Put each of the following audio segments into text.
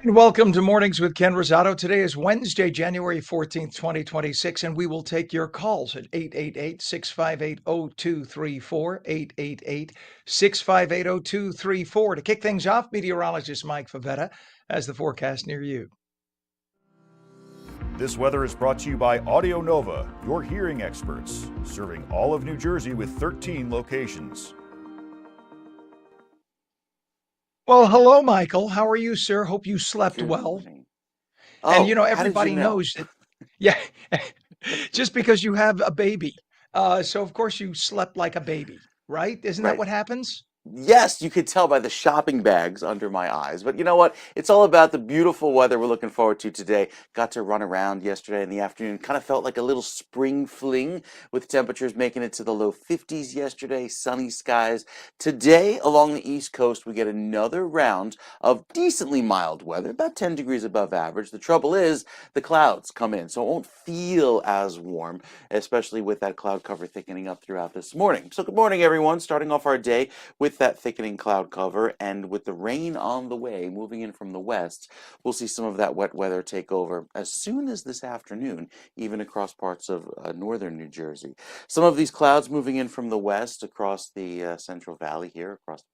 Welcome to Mornings with Ken Rosato. Today is Wednesday, January 14th, 2026, and we will take your calls at 888-658-0234, 888-658-0234. To kick things off, meteorologist Mike Favetta has the forecast near you. This weather is brought to you by Audio Nova, your hearing experts, serving all of New Jersey with 13 locations. Well, hello, Michael. How are you, sir? Hope you slept Good well. morning. And, Oh, how did you everybody know? knows that, yeah, just because you have a baby. So, of course, you slept like a baby, right? Isn't that Right. what happens? Yes, you could tell by the shopping bags under my eyes. But you know what? It's all about the beautiful weather we're looking forward to today. Got to run around yesterday in the afternoon. Kind of felt like a little spring fling with temperatures making it to the low 50s yesterday, sunny skies. Today, along the East Coast, we get another round of decently mild weather, about 10 degrees above average. The trouble is the clouds come in, so it won't feel as warm, especially with that cloud cover thickening up throughout this morning. So good morning, everyone. Starting off our day with that thickening cloud cover and with the rain on the way, moving in from the west, we'll see some of that wet weather take over as soon as this afternoon, even across parts of northern New Jersey. Some of these clouds moving in from the west across the Central Valley here, across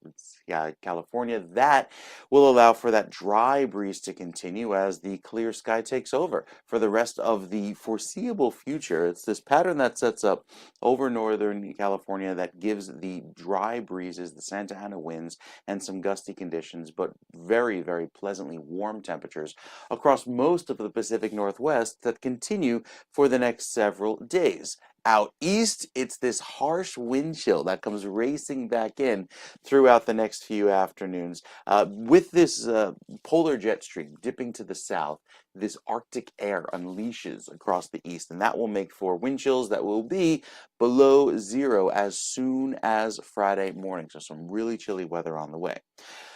California, that will allow for that dry breeze to continue as the clear sky takes over for the rest of the foreseeable future. It's this pattern that sets up over northern California that gives the dry breezes, the Santa Ana winds, and some gusty conditions, but very, very pleasantly warm temperatures across most of the Pacific Northwest that continue for the next several days. Out east, it's this harsh wind chill that comes racing back in throughout the next few afternoons. With this polar jet stream dipping to the south, this Arctic air unleashes across the east, and that will make for wind chills that will be below zero as soon as Friday morning. So some really chilly weather on the way.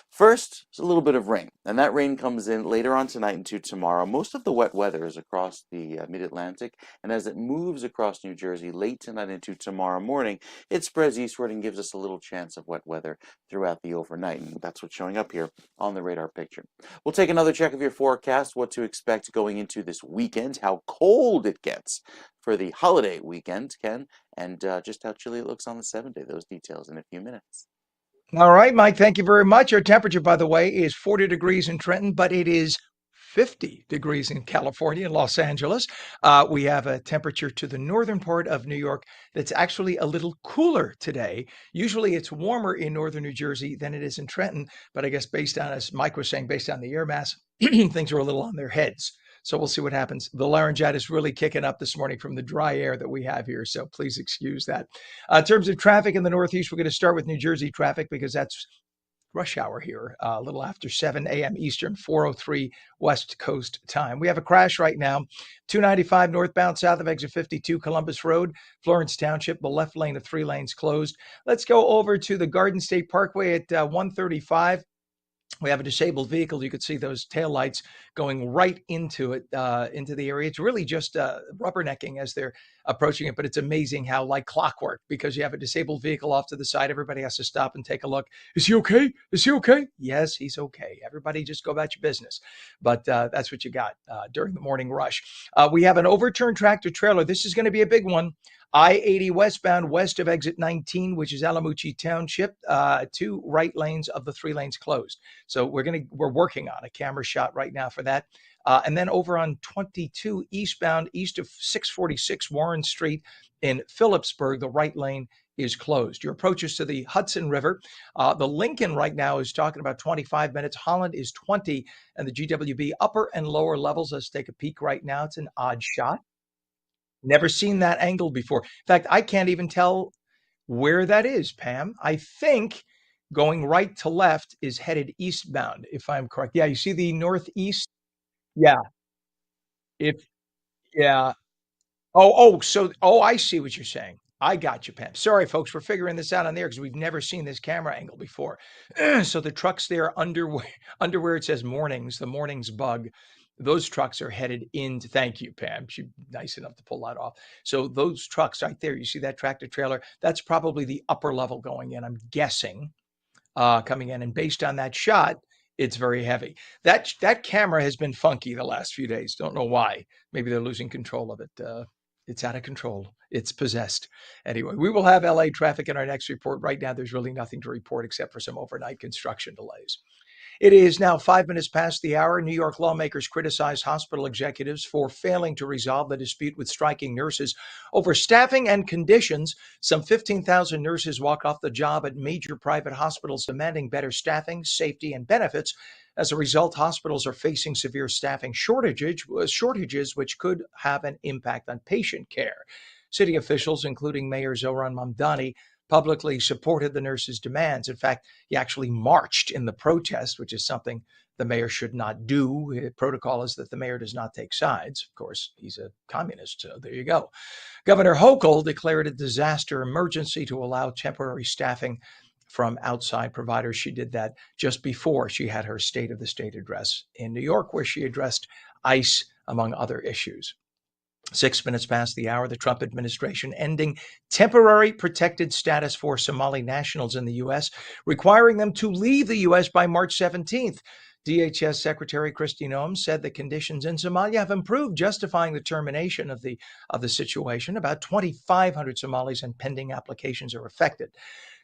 First, it's a little bit of rain, and that rain comes in later on tonight into tomorrow. Most of the wet weather is across the mid-Atlantic, and as it moves across New Jersey late tonight into tomorrow morning, it spreads eastward and gives us a little chance of wet weather throughout the overnight, and that's what's showing up here on the radar picture. We'll take another check of your forecast, what to expect going into this weekend, how cold it gets for the holiday weekend, Ken, and just how chilly it looks on the 7th day. Those details in a few minutes. All right, Mike, thank you very much. Our temperature, by the way, is 40 degrees in Trenton, but it is 50 degrees in California and Los Angeles. We have a temperature to the northern part of New York that's actually a little cooler today. Usually it's warmer in northern New Jersey than it is in Trenton, but I guess based on, as Mike was saying, based on the air mass, things are a little on their heads. So we'll see what happens. The laryngitis really kicking up this morning from the dry air that we have here. So please excuse that. In terms of traffic in the Northeast, we're going to start with New Jersey traffic because that's rush hour here, a little after 7 a.m. Eastern, 4:03 West Coast time. We have a crash right now, 295 northbound south of exit 52, Columbus Road, Florence Township. The left lane of 3 lanes closed. Let's go over to the Garden State Parkway at 135. We have a disabled vehicle. You could see those taillights going right into it, into the area. It's really just rubbernecking as they're approaching it, but it's amazing how, like clockwork, because you have a disabled vehicle off to the side, everybody has to stop and take a look. Is he okay? Is he okay? Yes, he's okay. Everybody just go about your business. But that's what you got during the morning rush. We have an overturned tractor trailer. This is going to be a big one. I-80 westbound west of exit 19, which is Alamucci Township, 2 right lanes of the 3 lanes closed. So we're working on a camera shot right now for that. And then over on 22 eastbound, east of 646 Warren Street in Phillipsburg, the right lane is closed. Your approaches to the Hudson River, the Lincoln right now is talking about 25 minutes. Holland is 20, and the GWB upper and lower levels. Let's take a peek right now. It's an odd shot. Never seen that angle before. In fact, I can't even tell where that is, Pam. I think going right to left is headed eastbound, if I'm correct. Yeah, you see the northeast? Yeah. If yeah. Oh, I see what you're saying. I got you, Pam. Sorry, folks, we're figuring this out on there because we've never seen this camera angle before. So the trucks there under where it says mornings, the mornings bug, those trucks are headed into, thank you, Pam. She's nice enough to pull that off. So those trucks right there, you see that tractor trailer? That's probably the upper level going in, I'm guessing, coming in. And based on that shot, It's very heavy. That camera has been funky the last few days. Don't know why. Maybe they're losing control of it. It's out of control. It's possessed. Anyway, we will have LA traffic in our next report. Right now, there's really nothing to report except for some overnight construction delays. It is now 5 minutes past the hour. New York lawmakers criticize hospital executives for failing to resolve the dispute with striking nurses over staffing and conditions. Some 15,000 nurses walked off the job at major private hospitals demanding better staffing, safety, and benefits. As a result, hospitals are facing severe staffing shortages, which could have an impact on patient care. City officials, including Mayor Zohran Mamdani, publicly supported the nurses' demands. In fact, he actually marched in the protest, which is something the mayor should not do. Protocol is that the mayor does not take sides. Of course, he's a communist, so there you go. Governor Hochul declared a disaster emergency to allow temporary staffing from outside providers. She did that just before she had her State of the State address in New York, where she addressed ICE, among other issues. 6 minutes past the hour, the Trump administration ending temporary protected status for Somali nationals in the U.S., requiring them to leave the U.S. by March 17th. DHS Secretary Kristi Noem said the conditions in Somalia have improved, justifying the termination of the situation. About 2,500 Somalis and pending applications are affected.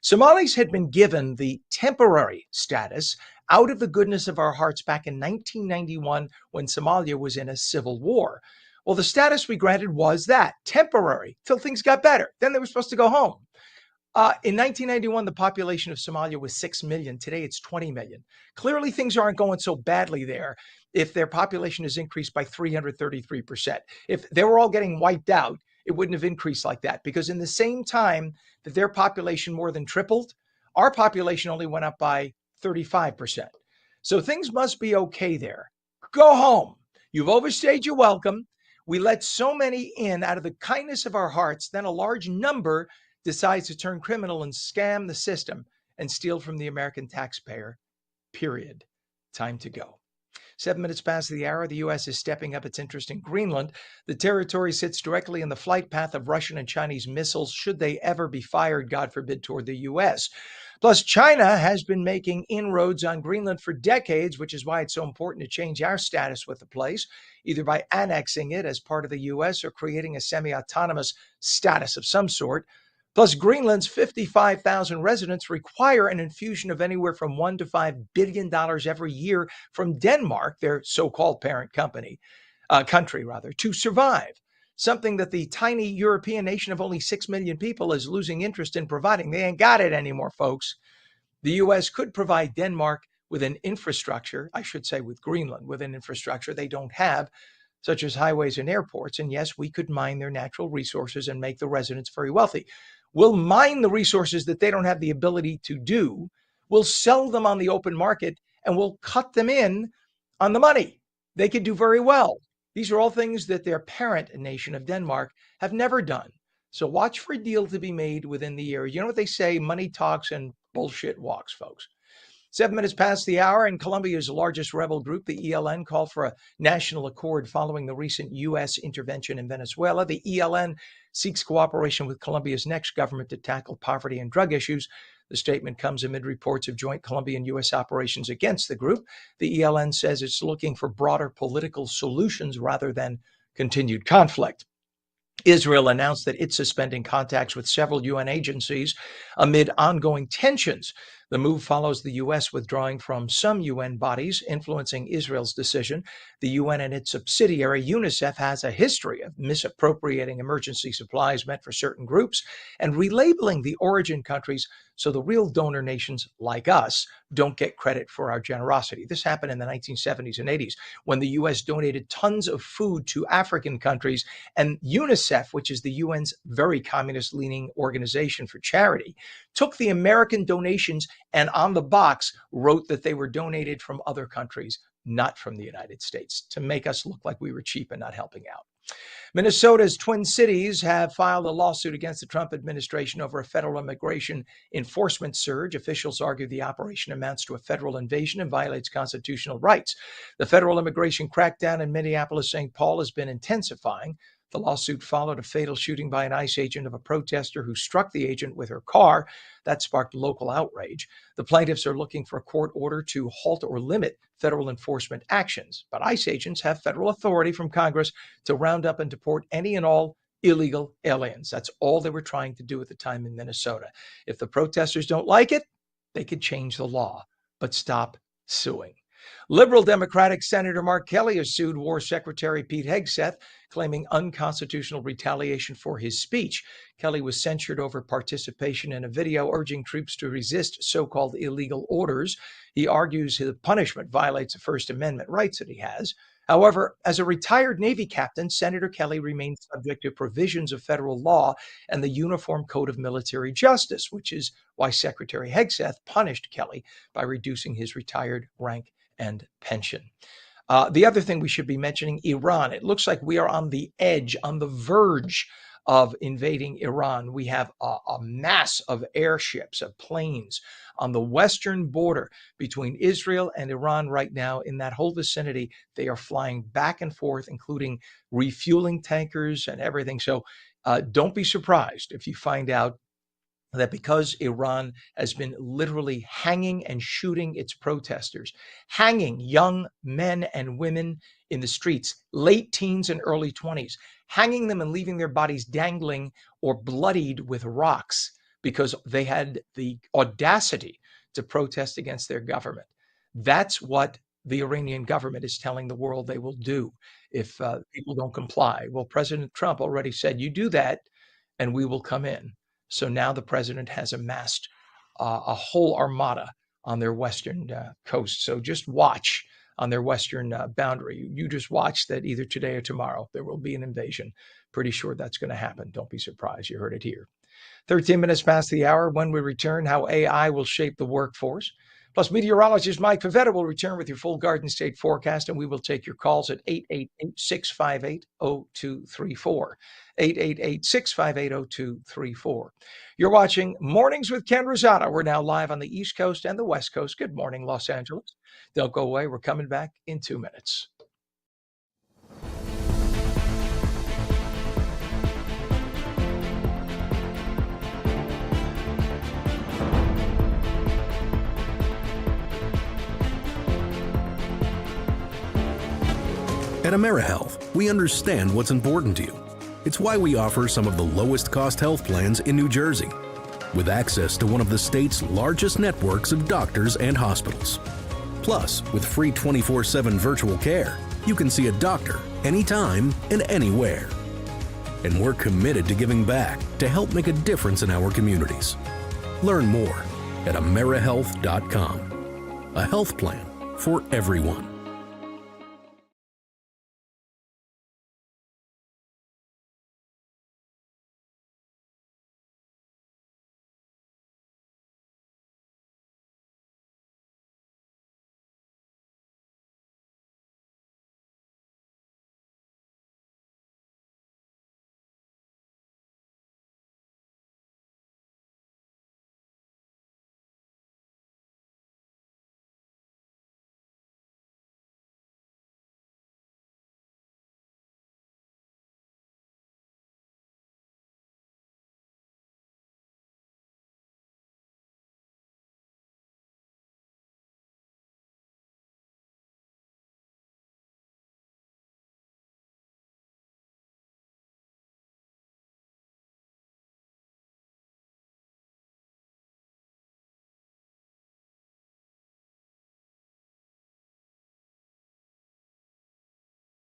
Somalis had been given the temporary status out of the goodness of our hearts back in 1991 when Somalia was in a civil war. Well, the status we granted was that temporary till things got better. Then they were supposed to go home. In 1991, the population of Somalia was 6 million. Today, it's 20 million. Clearly, things aren't going so badly there if their population has increased by 333%. If they were all getting wiped out, it wouldn't have increased like that, because in the same time that their population more than tripled, our population only went up by 35%. So things must be okay there. Go home. You've overstayed your welcome. We let so many in out of the kindness of our hearts, then a large number decides to turn criminal and scam the system and steal from the American taxpayer, period. Time to go. 7 minutes past the hour, the U.S. is stepping up its interest in Greenland. The territory sits directly in the flight path of Russian and Chinese missiles, should they ever be fired, God forbid, toward the U.S. Plus, China has been making inroads on Greenland for decades, which is why it's so important to change our status with the place, either by annexing it as part of the U.S. or creating a semi-autonomous status of some sort. Plus, Greenland's 55,000 residents require an infusion of anywhere from $1 to $5 billion every year from Denmark, their so-called parent country, to survive. Something that the tiny European nation of only 6 million people is losing interest in providing. They ain't got it anymore, folks. The U.S. could provide Denmark with an infrastructure, I should say with Greenland, with an infrastructure they don't have, such as highways and airports. And yes, we could mine their natural resources and make the residents very wealthy. We'll mine the resources that they don't have the ability to do. We'll sell them on the open market, and we'll cut them in on the money. They could do very well. These are all things that their parent nation of Denmark have never done. So watch for a deal to be made within the year. You know what they say, money talks and bullshit walks, folks. 7 minutes past the hour, and Colombia's largest rebel group, the ELN, called for a national accord following the recent U.S. intervention in Venezuela. The ELN seeks cooperation with Colombia's next government to tackle poverty and drug issues. The statement comes amid reports of joint Colombian-U.S. operations against the group. The ELN says it's looking for broader political solutions rather than continued conflict. Israel announced that it's suspending contacts with several UN agencies amid ongoing tensions. The move follows the U.S. withdrawing from some UN bodies, influencing Israel's decision. The UN and its subsidiary, UNICEF, has a history of misappropriating emergency supplies meant for certain groups and relabeling the origin countries so the real donor nations like us don't get credit for our generosity. This happened in the 1970s and 80s when the U.S. donated tons of food to African countries, and UNICEF, which is the UN's very communist-leaning organization for charity, took the American donations and on the box wrote that they were donated from other countries, not from the United States, to make us look like we were cheap and not helping out. Minnesota's Twin Cities have filed a lawsuit against the Trump administration over a federal immigration enforcement surge. Officials argue the operation amounts to a federal invasion and violates constitutional rights. The federal immigration crackdown in Minneapolis-St. Paul has been intensifying. The lawsuit followed a fatal shooting by an ICE agent of a protester who struck the agent with her car. That sparked local outrage. The plaintiffs are looking for a court order to halt or limit federal enforcement actions. But ICE agents have federal authority from Congress to round up and deport any and all illegal aliens. That's all they were trying to do at the time in Minnesota. If the protesters don't like it, they could change the law, but stop suing. Liberal Democratic Senator Mark Kelly has sued War Secretary Pete Hegseth, claiming unconstitutional retaliation for his speech. Kelly was censured over participation in a video urging troops to resist so-called illegal orders. He argues the punishment violates the First Amendment rights that he has. However, as a retired Navy captain, Senator Kelly remains subject to provisions of federal law and the Uniform Code of Military Justice, which is why Secretary Hegseth punished Kelly by reducing his retired rank and pension. The other thing we should be mentioning, Iran. It looks like we are on the edge, on the verge of invading Iran. We have a mass of airships, of planes on the western border between Israel and Iran right now. In that whole vicinity, they are flying back and forth, including refueling tankers and everything. So don't be surprised if you find out that because Iran has been literally hanging and shooting its protesters, hanging young men and women in the streets, late teens and early 20s, hanging them and leaving their bodies dangling or bloodied with rocks because they had the audacity to protest against their government. That's what the Iranian government is telling the world they will do if people don't comply. Well, President Trump already said, you do that and we will come in. So now the president has amassed a whole armada on their western coast. So just watch on their western boundary. You just watch that either today or tomorrow there will be an invasion. Pretty sure that's going to happen. Don't be surprised. You heard it here. 13 minutes past the hour. When we return, how AI will shape the workforce. Plus, meteorologist Mike Favetta will return with your full Garden State forecast, and we will take your calls at 888-658-0234. 888-658-0234. You're watching Mornings with Ken Rosato. We're now live on the East Coast and the West Coast. Good morning, Los Angeles. Don't go away. We're coming back in 2 minutes. At AmeriHealth, we understand what's important to you. It's why we offer some of the lowest cost health plans in New Jersey, with access to one of the state's largest networks of doctors and hospitals. Plus, with free 24/7 virtual care, you can see a doctor anytime and anywhere. And we're committed to giving back to help make a difference in our communities. Learn more at AmeriHealth.com. A health plan for everyone.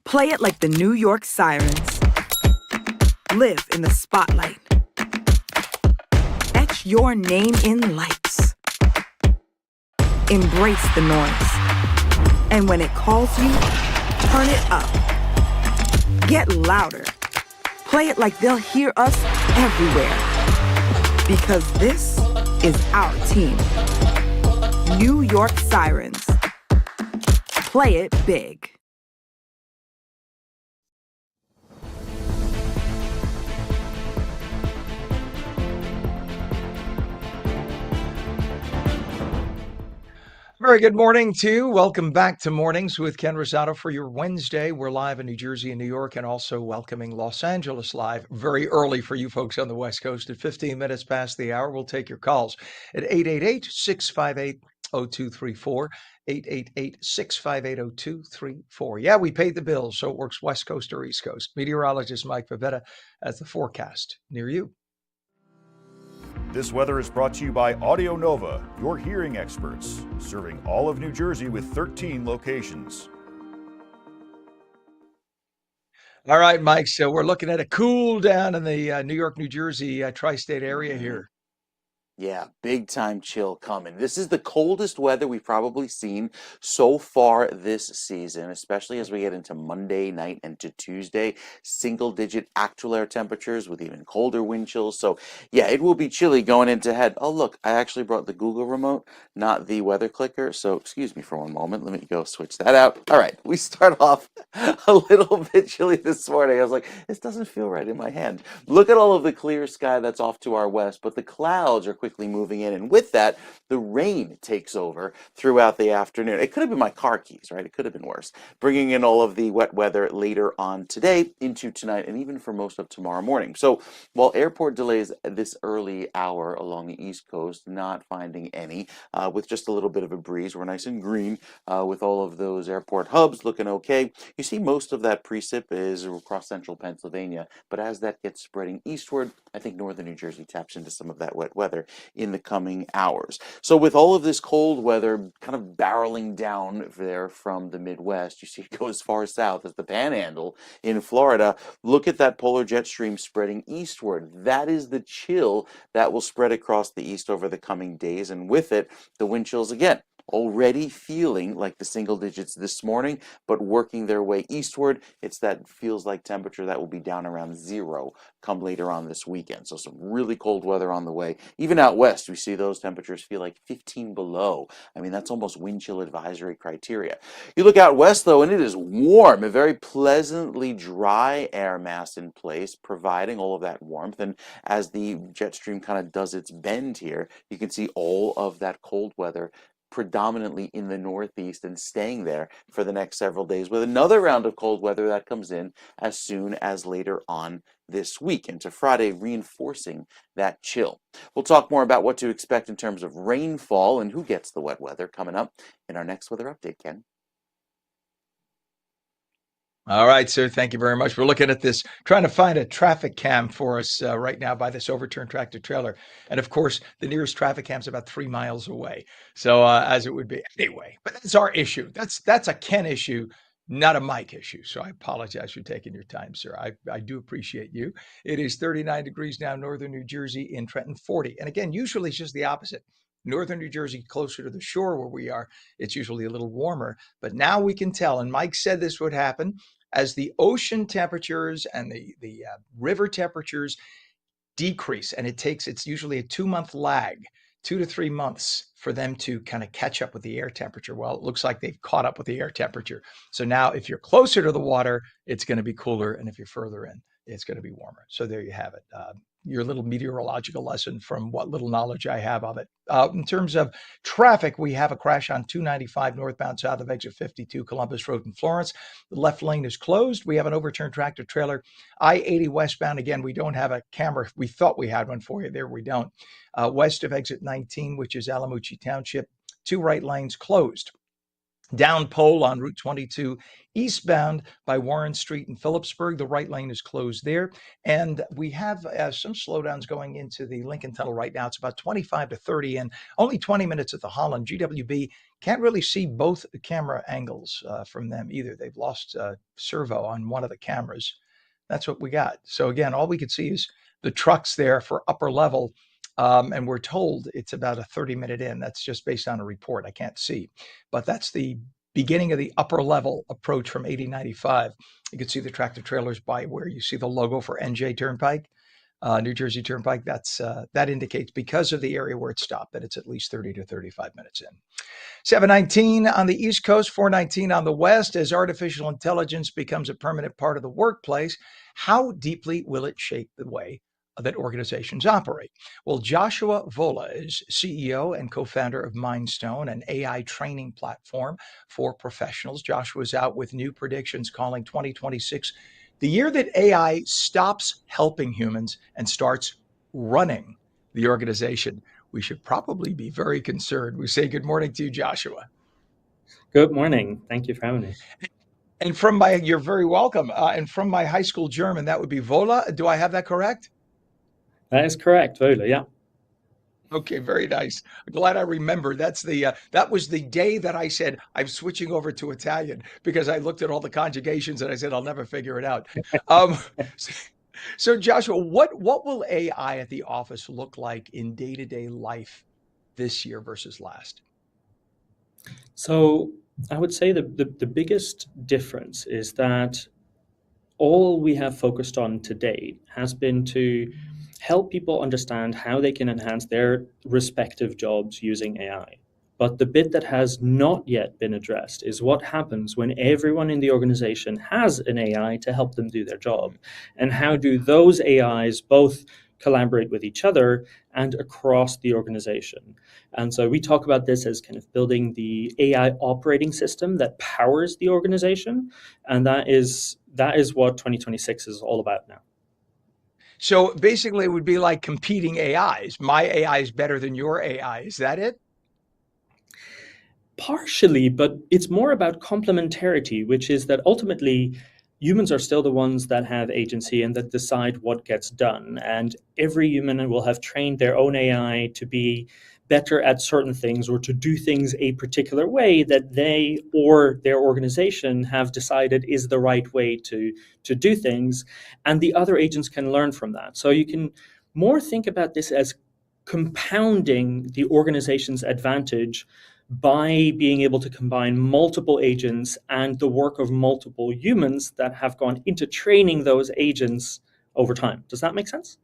Play it like the New York Sirens. Live in the spotlight. Etch your name in lights. Embrace the noise. And when it calls you, turn it up. Get louder. Play it like they'll hear us everywhere. Because this is our team. New York Sirens. Play it big. Very good morning to you. Welcome back to Mornings with Ken Rosato for your Wednesday. We're live in New Jersey and New York, and also welcoming Los Angeles live very early for you folks on the West Coast at 15 minutes past the hour. We'll take your calls at 888-658-0234, 888-658-0234. Yeah, we paid the bills, so it works West Coast or East Coast. Meteorologist Mike Favetta has the forecast near you. This weather is brought to you by Audio Nova, your hearing experts, serving all of New Jersey with 13 locations. All right, Mike. So we're looking at a cool down in the New York, New Jersey tri-state area here. Yeah, big time chill coming. This is the coldest weather we've probably seen so far this season, especially as we get into Monday night and to Tuesday. Single digit actual air temperatures with even colder wind chills. So yeah, it will be chilly going into head. Oh, look, I actually brought the Google remote, not the weather clicker. So excuse me for one moment. Let me go switch that out. All right, we start off a little bit chilly this morning. I was like, this doesn't feel right in my hand. Look at all of the clear sky that's off to our west, but the clouds are quickly moving in, and with that the rain takes over throughout the afternoon. It could have been my car keys, right? It could have been worse, bringing in all of the wet weather later on today into tonight and even for most of tomorrow morning. So while airport delays this early hour along the East Coast, not finding any, with just a little bit of a breeze. We're nice and green with all of those airport hubs looking okay. You see most of that precip is across central Pennsylvania, but as that gets spreading eastward, I think northern New Jersey taps into some of that wet weather in the coming hours. So with all of this cold weather kind of barreling down there from the Midwest, you see it go as far south as the Panhandle in Florida. Look at that polar jet stream spreading eastward. That is the chill that will spread across the east over the coming days, and with it, the wind chills again. Already feeling like the single digits this morning, but working their way eastward. It's that feels like temperature that will be down around 0 come later on this weekend. So some really cold weather on the way. Even out west, we see those temperatures feel like 15 below. I mean, that's almost wind chill advisory criteria. You look out west, though, and it is warm, a very pleasantly dry air mass in place, providing all of that warmth. And as the jet stream kind of does its bend here, you can see all of that cold weather predominantly in the northeast and staying there for the next several days, with another round of cold weather that comes in as soon as later on this week into Friday, reinforcing that chill. We'll talk more about what to expect in terms of rainfall and who gets the wet weather coming up in our next weather update, Ken. All right, sir. Thank you very much. We're looking at this, trying to find a traffic cam for us right now by this overturned tractor trailer. And of course, the nearest traffic cam is about 3 miles away. So as it would be anyway, but that's our issue. That's a Ken issue, not a Mike issue. So I apologize for taking your time, sir. I do appreciate you. It is 39 degrees now, northern New Jersey, in Trenton 40. And again, usually it's just the opposite. Northern New Jersey, closer to the shore where we are, it's usually a little warmer. But now we can tell, and Mike said this would happen, as the ocean temperatures and the river temperatures decrease, and it's usually a 2-month lag, 2 to 3 months for them to kind of catch up with the air temperature. Well, it looks like they've caught up with the air temperature. So now if you're closer to the water, it's going to be cooler. And if you're further in, it's going to be warmer. So there you have it. Your little meteorological lesson from what little knowledge I have of it. In terms of traffic, we have a crash on 295 northbound south of exit 52, Columbus Road in Florence. The left lane is closed. We have an overturned tractor trailer. I-80 westbound. Again, we don't have a camera. We thought we had one for you. There we don't. West of exit 19, which is Alamucci Township, 2 right lanes closed. Down pole on Route 22 eastbound by Warren Street in Phillipsburg. The right lane is closed there. And we have some slowdowns going into the Lincoln Tunnel right now. It's about 25 to 30 and only 20 minutes at the Holland. GWB can't really see both camera angles from them either. They've lost servo on one of the cameras. That's what we got. So again, all we could see is the trucks there for upper level. And we're told it's about a 30-minute in. That's just based on a report. I can't see. But that's the beginning of the upper level approach from 8095. You can see the tractor trailers by where you see the logo for NJ Turnpike, New Jersey Turnpike. That indicates, because of the area where it stopped, that it's at least 30 to 35 minutes in. 719 on the East Coast, 419 on the West. As artificial intelligence becomes a permanent part of the workplace, how deeply will it shape the way that organizations operate. Well, Joshua Vola is CEO and co-founder of Mindstone, an AI training platform for professionals. Joshua is out with new predictions calling 2026 the year that AI stops helping humans and starts running the organization. We should probably be very concerned. We say good morning to you, Joshua. Good morning. Thank you for having me. And you're very welcome. And from my high school German, that would be Vola. Do I have that correct? That is correct, Vola, yeah. Okay, very nice. Glad I remembered. That was the day that I said I'm switching over to Italian because I looked at all the conjugations and I said I'll never figure it out. Um, so Joshua, what will AI at the office look like in day-to-day life this year versus last? So I would say the biggest difference is that all we have focused on today has been to help people understand how they can enhance their respective jobs using AI. But the bit that has not yet been addressed is what happens when everyone in the organization has an AI to help them do their job. And how do those AIs both collaborate with each other and across the organization? And so we talk about this as kind of building the AI operating system that powers the organization. And that is what 2026 is all about now. So basically, it would be like competing AIs. My AI is better than your AI. Is that it? Partially, but it's more about complementarity, which is that ultimately humans are still the ones that have agency and that decide what gets done. And every human will have trained their own AI to be better at certain things or to do things a particular way that they or their organization have decided is the right way to do things. And the other agents can learn from that. So you can more think about this as compounding the organization's advantage by being able to combine multiple agents and the work of multiple humans that have gone into training those agents over time. Does that make sense?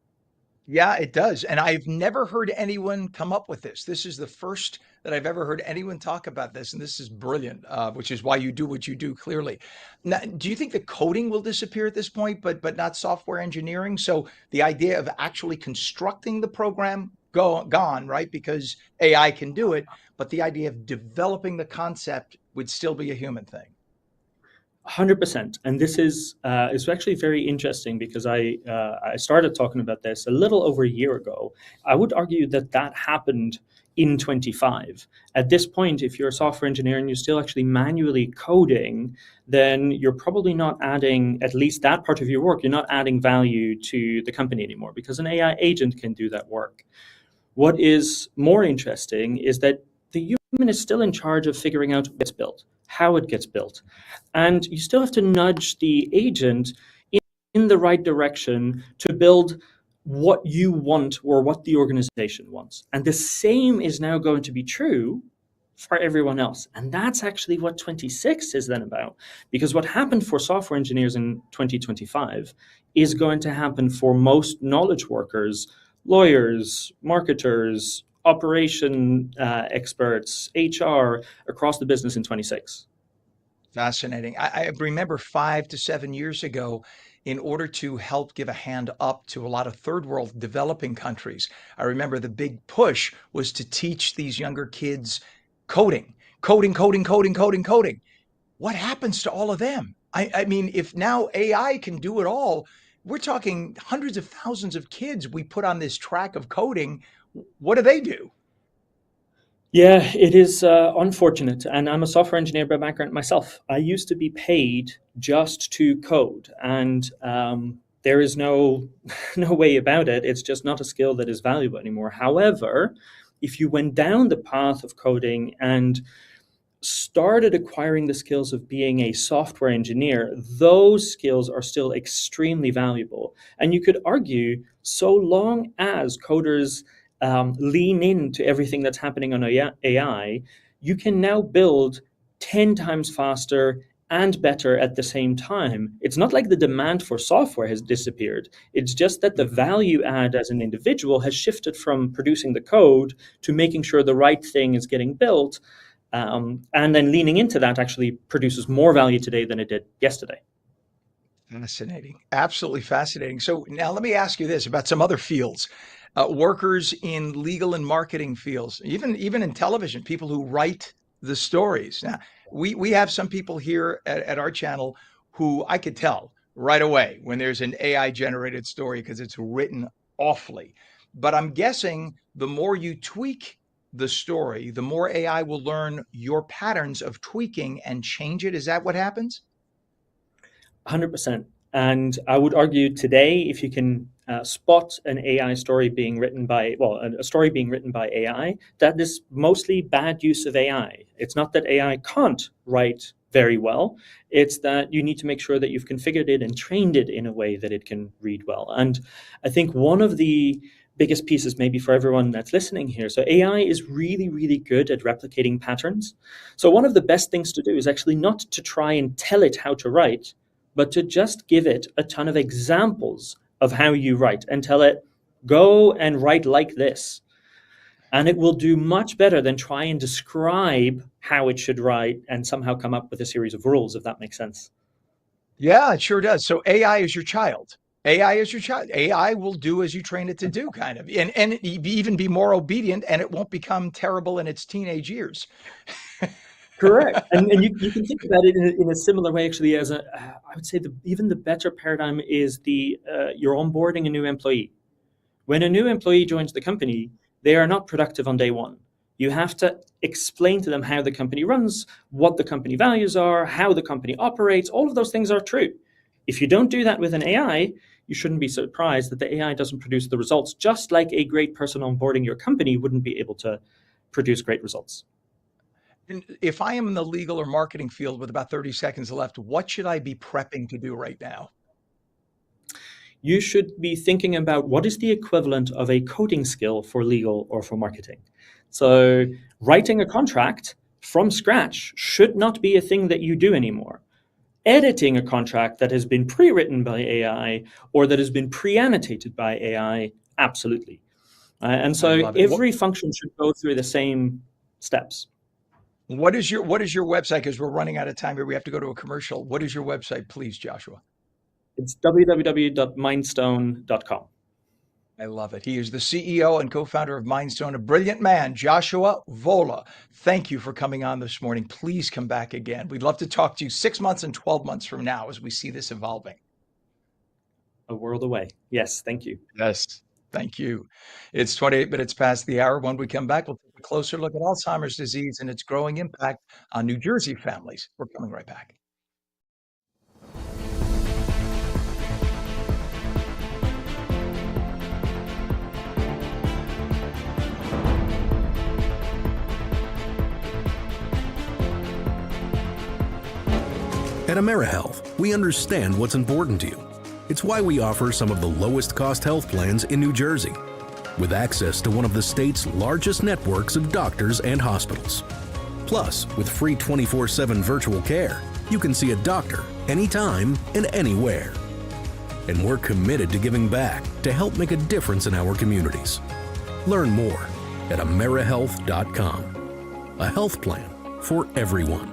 Yeah, it does. And I've never heard anyone come up with this. This is the first that I've ever heard anyone talk about this. And this is brilliant, which is why you do what you do, clearly. Now, do you think the coding will disappear at this point, but not software engineering? So the idea of actually constructing the program gone, right? Because AI can do it, but the idea of developing the concept would still be a human thing. 100%. And this is actually very interesting because I started talking about this a little over a year ago. I would argue that happened in 25. At this point, if you're a software engineer and you're still actually manually coding, then you're probably not adding, at least that part of your work, you're not adding value to the company anymore because an AI agent can do that work. What is more interesting is that the human is still in charge of figuring out what gets built, how it gets built. And you still have to nudge the agent in the right direction to build what you want or what the organization wants. And the same is now going to be true for everyone else. And that's actually what 26 is then about. Because what happened for software engineers in 2025 is going to happen for most knowledge workers, lawyers, marketers, operation experts, HR, across the business in 26. Fascinating. I remember 5 to 7 years ago, in order to help give a hand up to a lot of third world developing countries, I remember the big push was to teach these younger kids coding. What happens to all of them? I mean, if now AI can do it all, we're talking hundreds of thousands of kids we put on this track of coding. What do they do? Yeah, it is unfortunate. And I'm a software engineer by background myself. I used to be paid just to code. And there is no way about it. It's just not a skill that is valuable anymore. However, if you went down the path of coding and started acquiring the skills of being a software engineer, those skills are still extremely valuable. And you could argue, so long as coders lean into everything that's happening on AI, you can now build 10 times faster and better at the same time. It's not like the demand for software has disappeared. It's just that the value add as an individual has shifted from producing the code to making sure the right thing is getting built. And then leaning into that actually produces more value today than it did yesterday. Fascinating. Absolutely fascinating. So now let me ask you this about some other fields. Workers in legal and marketing fields, even in television, people who write the stories. Now, we have some people here at our channel who I could tell right away when there's an AI generated story because it's written awfully. But I'm guessing the more you tweak the story, the more AI will learn your patterns of tweaking and change it. Is that what happens? 100%. And I would argue today, if you can spot an AI story being written by, well, a story being written by AI, that is mostly bad use of AI. It's not that AI can't write very well. It's that you need to make sure that you've configured it and trained it in a way that it can read well. And I think one of the biggest pieces maybe for everyone that's listening here. So AI is really, really good at replicating patterns. So one of the best things to do is actually not to try and tell it how to write, but to just give it a ton of examples of how you write and tell it, go and write like this. And it will do much better than try and describe how it should write and somehow come up with a series of rules, if that makes sense. Yeah, it sure does. So AI is your child. AI is your child. AI will do as you train it to do, kind of, and even be more obedient, and it won't become terrible in its teenage years. Correct. And you can think about it in a similar way, actually, as I would say even the better paradigm is you're onboarding a new employee. When a new employee joins the company, they are not productive on day one. You have to explain to them how the company runs, what the company values are, how the company operates. All of those things are true. If you don't do that with an AI, you shouldn't be surprised that the AI doesn't produce the results, just like a great person onboarding your company wouldn't be able to produce great results. And if I am in the legal or marketing field with about 30 seconds left, what should I be prepping to do right now? You should be thinking about what is the equivalent of a coding skill for legal or for marketing. So writing a contract from scratch should not be a thing that you do anymore. Editing a contract that has been pre-written by AI or that has been pre-annotated by AI, absolutely. And so every function should go through the same steps. What is your website? Because we're running out of time here. We have to go to a commercial. What is your website, please, Joshua? It's www.mindstone.com. I love it. He is the CEO and co-founder of Mindstone, a brilliant man, Joshua Vola. Thank you for coming on this morning. Please come back again. We'd love to talk to you 6 months and 12 months from now as we see this evolving. A world away. Yes, thank you. Yes, thank you. It's 28 minutes past the hour. When we come back, we'll take a closer look at Alzheimer's disease and its growing impact on New Jersey families. We're coming right back. At AmeriHealth, we understand what's important to you. It's why we offer some of the lowest cost health plans in New Jersey, with access to one of the state's largest networks of doctors and hospitals. Plus, with free 24/7 virtual care, you can see a doctor anytime and anywhere. And we're committed to giving back to help make a difference in our communities. Learn more at AmeriHealth.com. A health plan for everyone.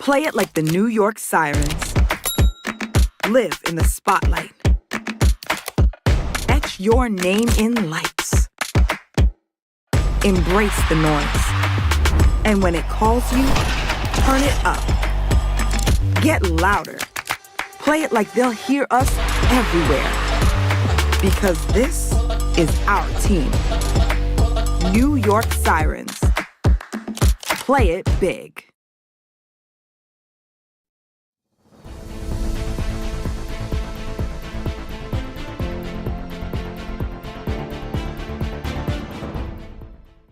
Play it like the New York Sirens. Live in the spotlight. Etch your name in lights. Embrace the noise. And when it calls you, turn it up. Get louder. Play it like they'll hear us everywhere. Because this is our team. New York Sirens. Play it big.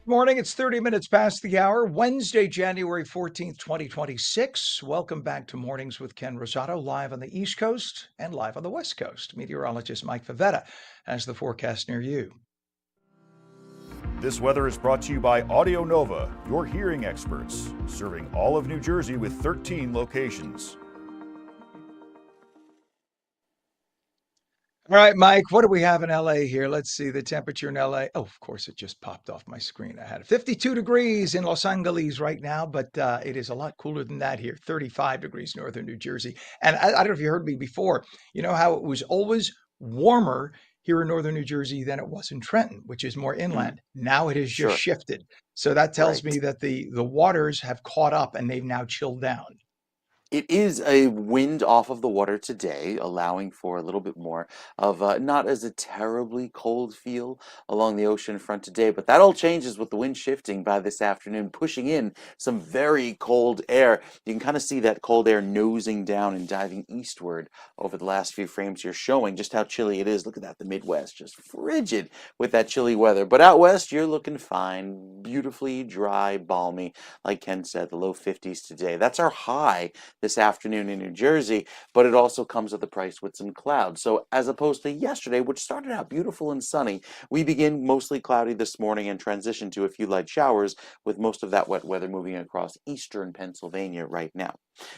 Morning, it's 30 minutes past the hour, Wednesday, January 14th, 2026. Welcome back to Mornings with Ken Rosato, live on the East Coast and live on the West Coast. Meteorologist Mike Favetta has the forecast near you. This weather is brought to you by Audio Nova, your hearing experts, serving all of New Jersey with 13 locations. All right, Mike, what do we have in LA here? Let's see the temperature in LA. Oh, of course, it just popped off my screen. I had 52 degrees in Los Angeles right now, but it is a lot cooler than that here, 35 degrees northern New Jersey. And I don't know if you heard me before, you know how it was always warmer here in northern New Jersey than it was in Trenton, which is more inland. Now it has just Sure. shifted. So that tells me Right. that the waters have caught up and they've now chilled down. It is a wind off of the water today, allowing for a little bit more of not as a terribly cold feel along the ocean front today, but that all changes with the wind shifting by this afternoon, pushing in some very cold air. You can kind of see that cold air nosing down and diving eastward over the last few frames here, showing just how chilly it is. Look at that, the Midwest, just frigid with that chilly weather. But out west, you're looking fine, beautifully dry, balmy. Like Ken said, the low 50s today. That's our high this afternoon in New Jersey, but it also comes at the price with some clouds. So as opposed to yesterday, which started out beautiful and sunny, we begin mostly cloudy this morning and transition to a few light showers, with most of that wet weather moving across eastern Pennsylvania right now.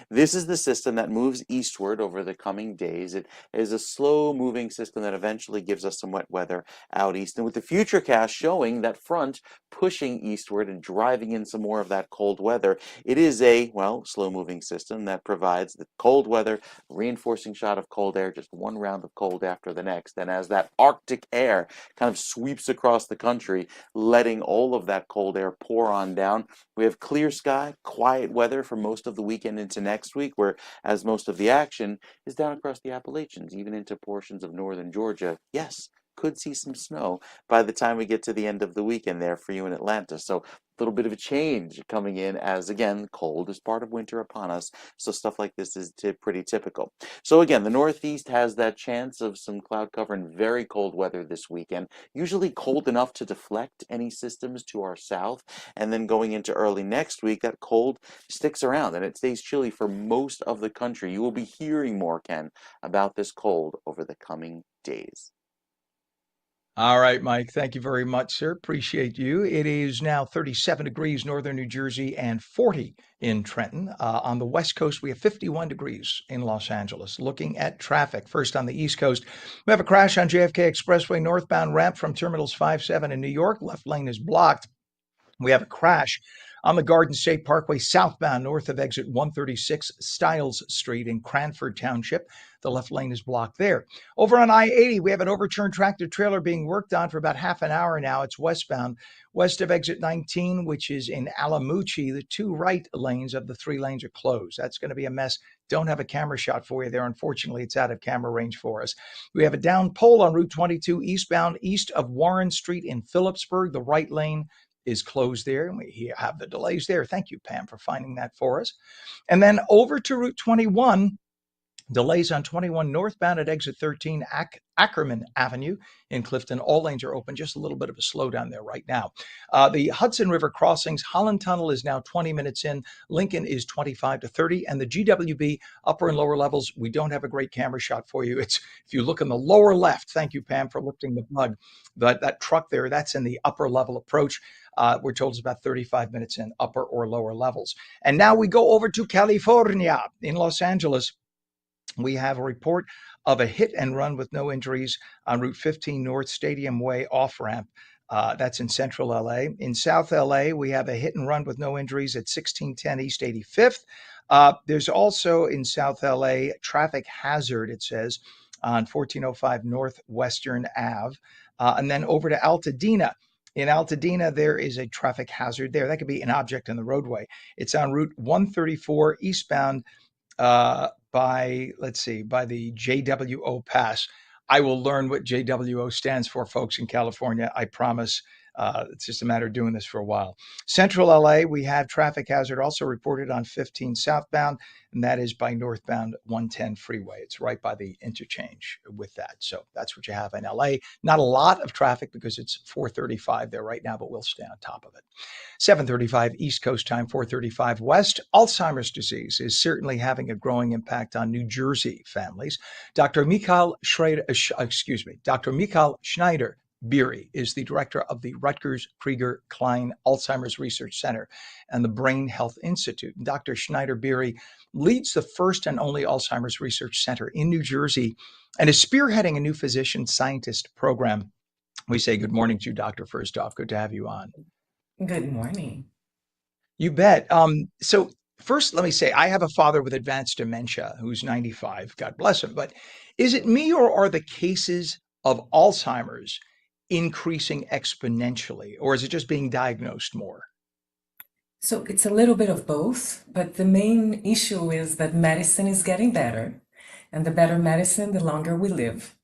This is the system that moves eastward over the coming days. It is a slow moving system that eventually gives us some wet weather out east. And with the futurecast showing that front pushing eastward and driving in some more of that cold weather, it is a, well, slow moving system that provides the cold weather, reinforcing shot of cold air, just one round of cold after the next. And as that Arctic air kind of sweeps across the country, letting all of that cold air pour on down, we have clear sky, quiet weather for most of the weekend into next week, whereas most of the action is down across the Appalachians, even into portions of northern Georgia. Yes, could see some snow by the time we get to the end of the weekend there for you in Atlanta. So a little bit of a change coming in as, again, cold is part of winter upon us. So stuff like this is pretty typical. So again, the Northeast has that chance of some cloud cover and very cold weather this weekend, usually cold enough to deflect any systems to our south. And then going into early next week, that cold sticks around and it stays chilly for most of the country. You will be hearing more, Ken, about this cold over the coming days. All right, Mike. Thank you very much, sir. Appreciate you. It is now 37 degrees northern New Jersey and 40 in Trenton. On the West Coast, we have 51 degrees in Los Angeles. Looking at traffic, first on the East Coast, we have a crash on JFK Expressway northbound ramp from Terminals 5-7 in New York. Left lane is blocked. We have a crash on the Garden State Parkway southbound north of exit 136 Stiles Street in Cranford Township. The left lane is blocked there. Over on I-80, we have an overturned tractor trailer being worked on for about half an hour now. It's westbound, west of exit 19, which is in Alamucci. The two right lanes of the three lanes are closed. That's going to be a mess. Don't have a camera shot for you there. Unfortunately, it's out of camera range for us. We have a down pole on Route 22 eastbound, east of Warren Street in Phillipsburg. The right lane is closed there, and we have the delays there. Thank you, Pam, for finding that for us. And then over to Route 21, delays on 21 northbound at exit 13 Ackerman Avenue in Clifton. All lanes are open, just a little bit of a slowdown there right now. The Hudson River crossings, Holland Tunnel is now 20 minutes in, Lincoln is 25 to 30, and the GWB upper and lower levels, we don't have a great camera shot for you. It's, if you look in the lower left, thank you, Pam, for lifting the plug, that truck there, that's in the upper level approach. We're told it's about 35 minutes in upper or lower levels. And now we go over to California in Los Angeles. We have a report of a hit and run with no injuries on Route 15 North Stadium Way off-ramp. That's in central LA. In South LA, we have a hit and run with no injuries at 1610 East 85th. There's also in South LA traffic hazard, it says, on 1405 Northwestern Ave. And then over to Altadena. In Altadena, there is a traffic hazard there. That could be an object in the roadway. It's on Route 134 eastbound by, let's see, by the JWO pass. I will learn what JWO stands for, folks, in California. I promise. It's just a matter of doing this for a while. Central LA, we have traffic hazard also reported on 15 southbound, and that is by northbound 110 freeway. It's right by the interchange with that. So that's what you have in LA. Not a lot of traffic because it's 4:35 there right now, but we'll stay on top of it. 7:35 East Coast time, 4:35 West. Alzheimer's disease is certainly having a growing impact on New Jersey families. Dr. Michael Schreider, Dr. Michael Schneider Beery is the director of the Rutgers Krieger Klein Alzheimer's Research Center and the Brain Health Institute. Dr. Schneider Beery leads the first and only Alzheimer's Research Center in New Jersey and is spearheading a new physician scientist program. We say good morning to you, Doctor, first off. Good to have you on. Good morning. You bet. So first, let me say, I have a father with advanced dementia who's 95, God bless him. But is it me, or are the cases of Alzheimer's increasing exponentially, or is it just being diagnosed more? So it's a little bit of both, but the main issue is that medicine is getting better, and the better medicine, the longer we live.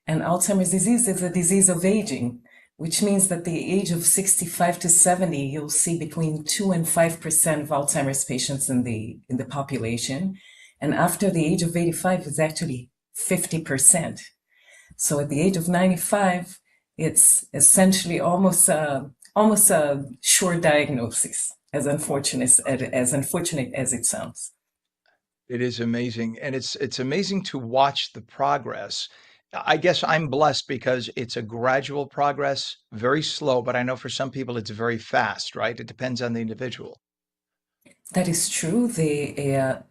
And Alzheimer's disease is a disease of aging, which means that the age of 65 to 70, you'll see between 2 and 5% of Alzheimer's patients in the population. And after the age of 85, it's actually 50%. So at the age of 95, it's essentially almost a sure diagnosis, as unfortunate as it sounds. It is amazing. And it's amazing to watch the progress. I guess I'm blessed because it's a gradual progress, very slow, but I know for some people it's very fast, right? It depends on the individual. That is true. The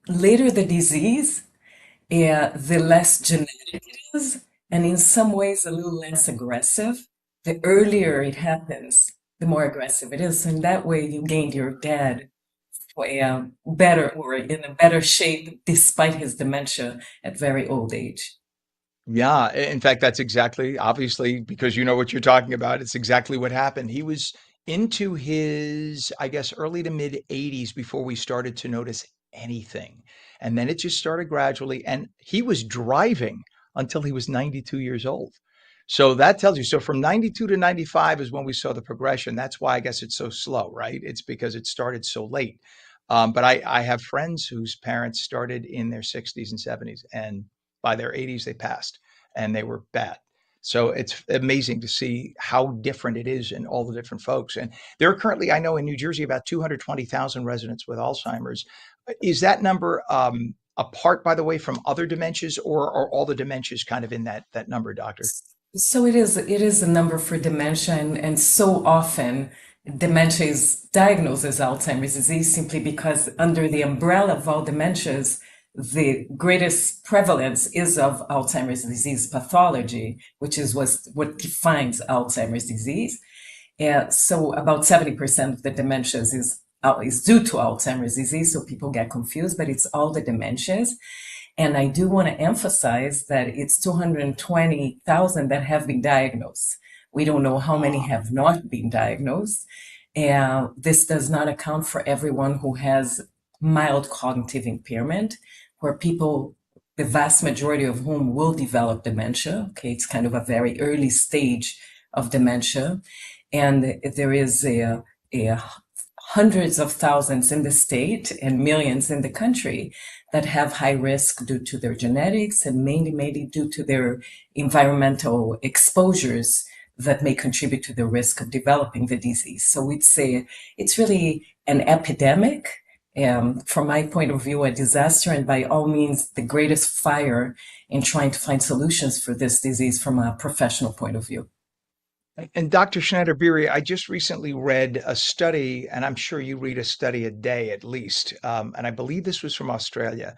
later the disease, the less genetic it is, and in some ways a little less aggressive. The earlier it happens, the more aggressive it is. So in that way, you gained your dad better or in a better shape despite his dementia at very old age. Yeah, in fact, that's exactly, obviously, because you know what you're talking about, it's exactly what happened. He was into his, I guess, early to mid 80s before we started to notice anything. And then it just started gradually, and he was driving until he was 92 years old. So that tells you, so from 92 to 95 is when we saw the progression. That's why I guess it's so slow, right? It's because it started so late. But I have friends whose parents started in their 60s and 70s, and by their 80s, they passed and they were bad. So it's amazing to see how different it is in all the different folks. And there are currently, I know in New Jersey, about 220,000 residents with Alzheimer's. Is that number apart, by the way, from other dementias, or are all the dementias kind of in that number, doctor? So it is a number for dementia, and so often dementia is diagnosed as Alzheimer's disease simply because under the umbrella of all dementias, the greatest prevalence is of Alzheimer's disease pathology, which is what defines Alzheimer's disease. And so about 70% of the dementias is due to Alzheimer's disease, so people get confused, but it's all the dementias. And I do want to emphasize that it's 220,000 that have been diagnosed. We don't know how many have not been diagnosed. And this does not account for everyone who has mild cognitive impairment, where people, the vast majority of whom will develop dementia. Okay, it's kind of a very early stage of dementia. And there is a hundreds of thousands in the state and millions in the country that have high risk due to their genetics and mainly due to their environmental exposures that may contribute to the risk of developing the disease. So it's really an epidemic, from my point of view, a disaster, and by all means, the greatest fire in trying to find solutions for this disease from a professional point of view. And Dr. Schneider-Beery, I just recently read a study, and I'm sure you read a study a day at least, and I believe this was from Australia,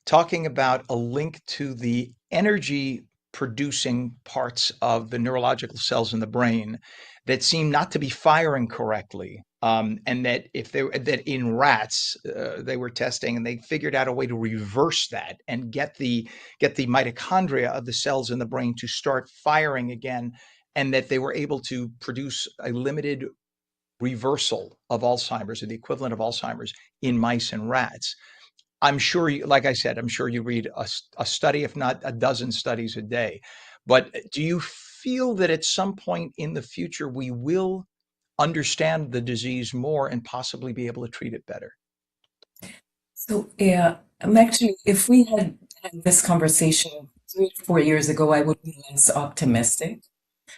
talking about a link to the energy producing parts of the neurological cells in the brain that seem not to be firing correctly. And that that in rats, they were testing and they figured out a way to reverse that and get the mitochondria of the cells in the brain to start firing again, and that they were able to produce a limited reversal of Alzheimer's, or the equivalent of Alzheimer's, in mice and rats. I'm sure you, like I said, I'm sure you read a study, if not a dozen studies a day. But do you feel that at some point in the future we will understand the disease more and possibly be able to treat it better? So, yeah, I'm actually, if we had this conversation 3 or 4 years ago, I would be less optimistic.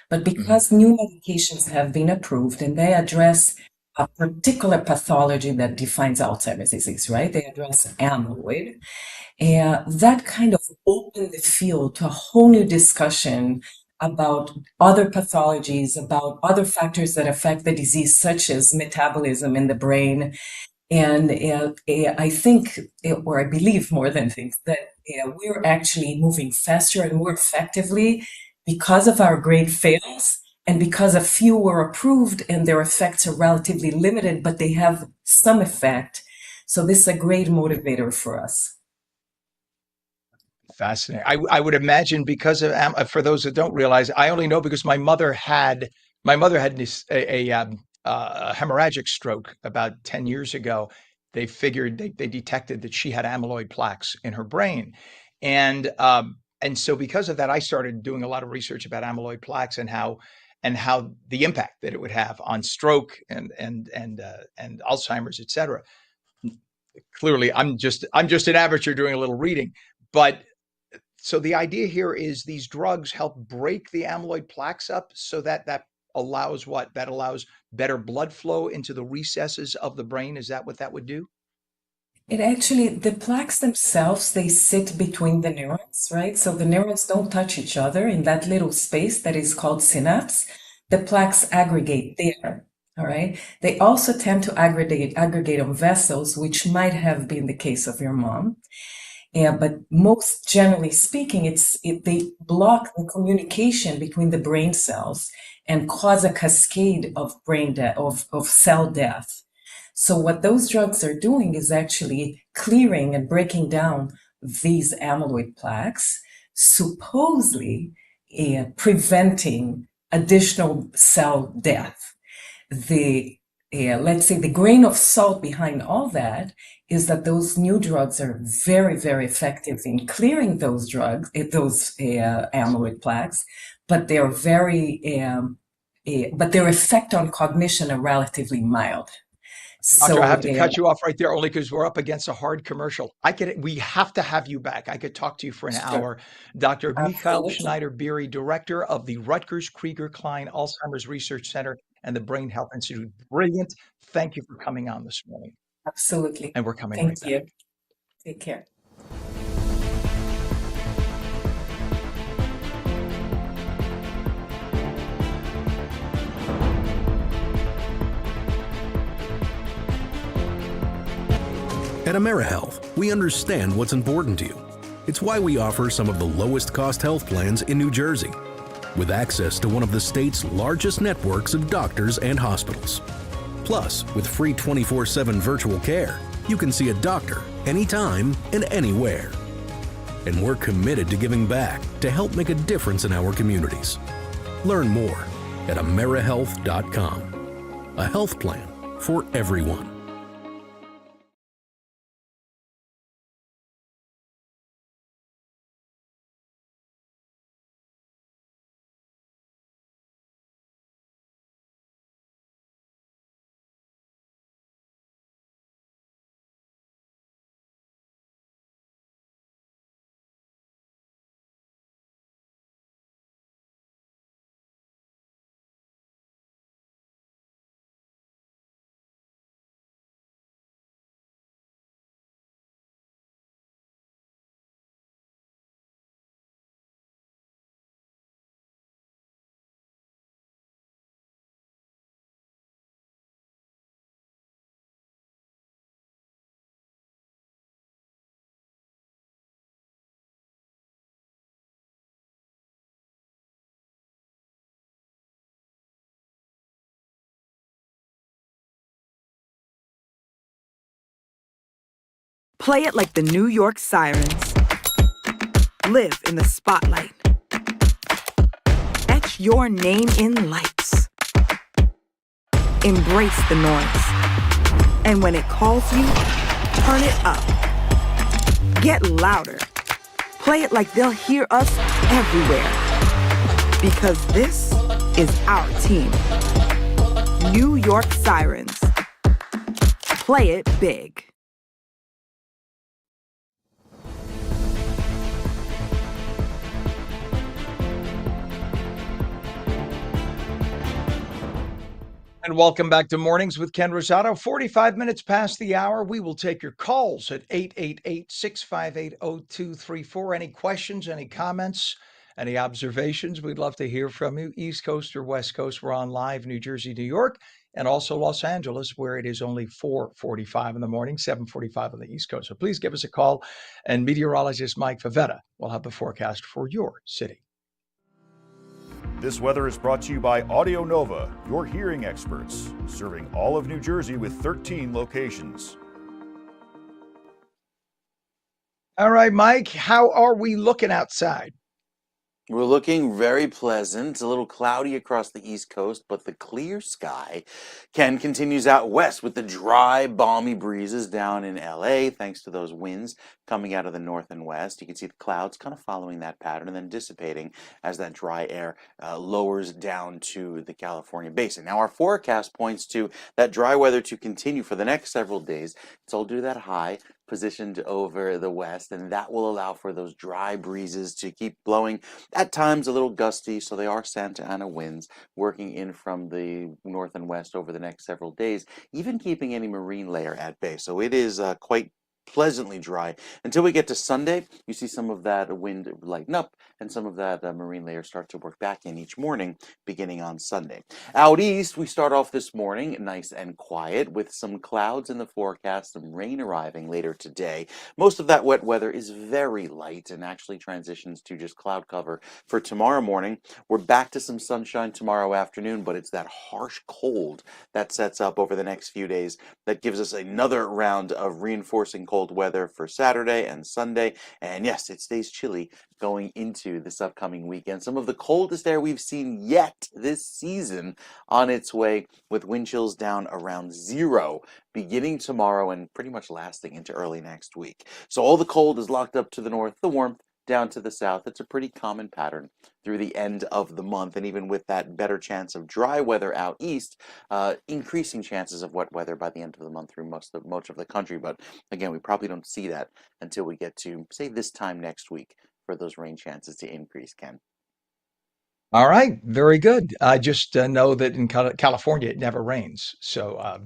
But Mhm. because new medications have been approved and they address a particular pathology that defines Alzheimer's disease, right? They address amyloid. That kind of opened the field to a whole new discussion about other pathologies, about other factors that affect the disease, such as metabolism in the brain. And I think, or I believe more than think, that we're actually moving faster and more effectively because of our great fails and because a few were approved and their effects are relatively limited, but they have some effect. So this is a great motivator for us. Fascinating. I would imagine because of for those that don't realize, I only know because my mother had a hemorrhagic stroke about 10 years ago. They detected that she had amyloid plaques in her brain, and so because of that, I started doing a lot of research about amyloid plaques and how the impact that it would have on stroke and Alzheimer's, et cetera. Clearly, I'm just an amateur doing a little reading, but so the idea here is these drugs help break the amyloid plaques up so that allows what? That allows better blood flow into the recesses of the brain. Is that what that would do? It actually, the plaques themselves, they sit between the neurons, right? So the neurons don't touch each other in that little space that is called synapse. The plaques aggregate there, all right? They also tend to aggregate on vessels, which might have been the case of your mom. But most generally speaking, they block the communication between the brain cells and cause a cascade of brain death, of cell death. So what those drugs are doing is actually clearing and breaking down these amyloid plaques, supposedly preventing additional cell death. Let's say the grain of salt behind all that is that those new drugs are very, very effective in clearing those amyloid plaques, but they're but their effect on cognition are relatively mild. Doctor, I have So, to cut you off right there only because we're up against a hard commercial. We have to have you back. I could talk to you for an sure, hour. Dr. Michael absolutely. Schneider-Beery, director of the Rutgers Krieger-Klein Alzheimer's Research Center and the Brain Health Institute. Brilliant. Thank you for coming on this morning. Absolutely. And we're coming right Thank back. you. Take care. At AmeriHealth, we understand what's important to you. It's why we offer some of the lowest cost health plans in New Jersey, with access to one of the state's largest networks of doctors and hospitals. Plus, with free 24/7 virtual care, you can see a doctor anytime and anywhere. And we're committed to giving back to help make a difference in our communities. Learn more at AmeriHealth.com. A health plan for everyone. Play it like the New York Sirens. Live in the spotlight. Etch your name in lights. Embrace the noise. And when it calls you, turn it up. Get louder. Play it like they'll hear us everywhere. Because this is our team. New York Sirens. Play it big. And welcome back to Mornings with Ken Rosato. 45 minutes past the hour. We will take your calls at 888-658-0234. Any questions, any comments, any observations? We'd love to hear from you. East Coast or West Coast. We're on live New Jersey, New York, and also Los Angeles, where it is only 4:45 in the morning, 7:45 on the East Coast. So please give us a call. And meteorologist Mike Favetta will have the forecast for your city. This weather is brought to you by Audio Nova, your hearing experts, serving all of New Jersey with 13 locations. All right, Mike, how are we looking outside? We're looking very pleasant, a little cloudy across the East Coast, but the clear sky. Ken continues out west with the dry, balmy breezes down in LA, thanks to those winds coming out of the north and west. You can see the clouds kind of following that pattern and then dissipating as that dry air lowers down to the California basin. Now, our forecast points to that dry weather to continue for the next several days. It's all due to that high positioned over the west, and that will allow for those dry breezes to keep blowing, at times a little gusty. So they are Santa Ana winds working in from the north and west over the next several days, even keeping any marine layer at bay. So it is quite pleasantly dry until we get to Sunday. You see some of that wind lighten up and some of that marine layer start to work back in each morning beginning on Sunday. Out east, we start off this morning nice and quiet with some clouds in the forecast, some rain arriving later today. Most of that wet weather is very light and actually transitions to just cloud cover for tomorrow morning. We're back to some sunshine tomorrow afternoon, but it's that harsh cold that sets up over the next few days that gives us another round of reinforcing cold weather for Saturday and Sunday. And yes, it stays chilly going into this upcoming weekend. Some of the coldest air we've seen yet this season on its way, with wind chills down around 0 beginning tomorrow and pretty much lasting into early next week. So all the cold is locked up to the north, the warmth down to the south. It's a pretty common pattern through the end of the month, and even with that better chance of dry weather out east, increasing chances of wet weather by the end of the month through most of the country. But again, we probably don't see that until we get to, say, this time next week for those rain chances to increase, Ken. All right, very good. I just know that in California it never rains, so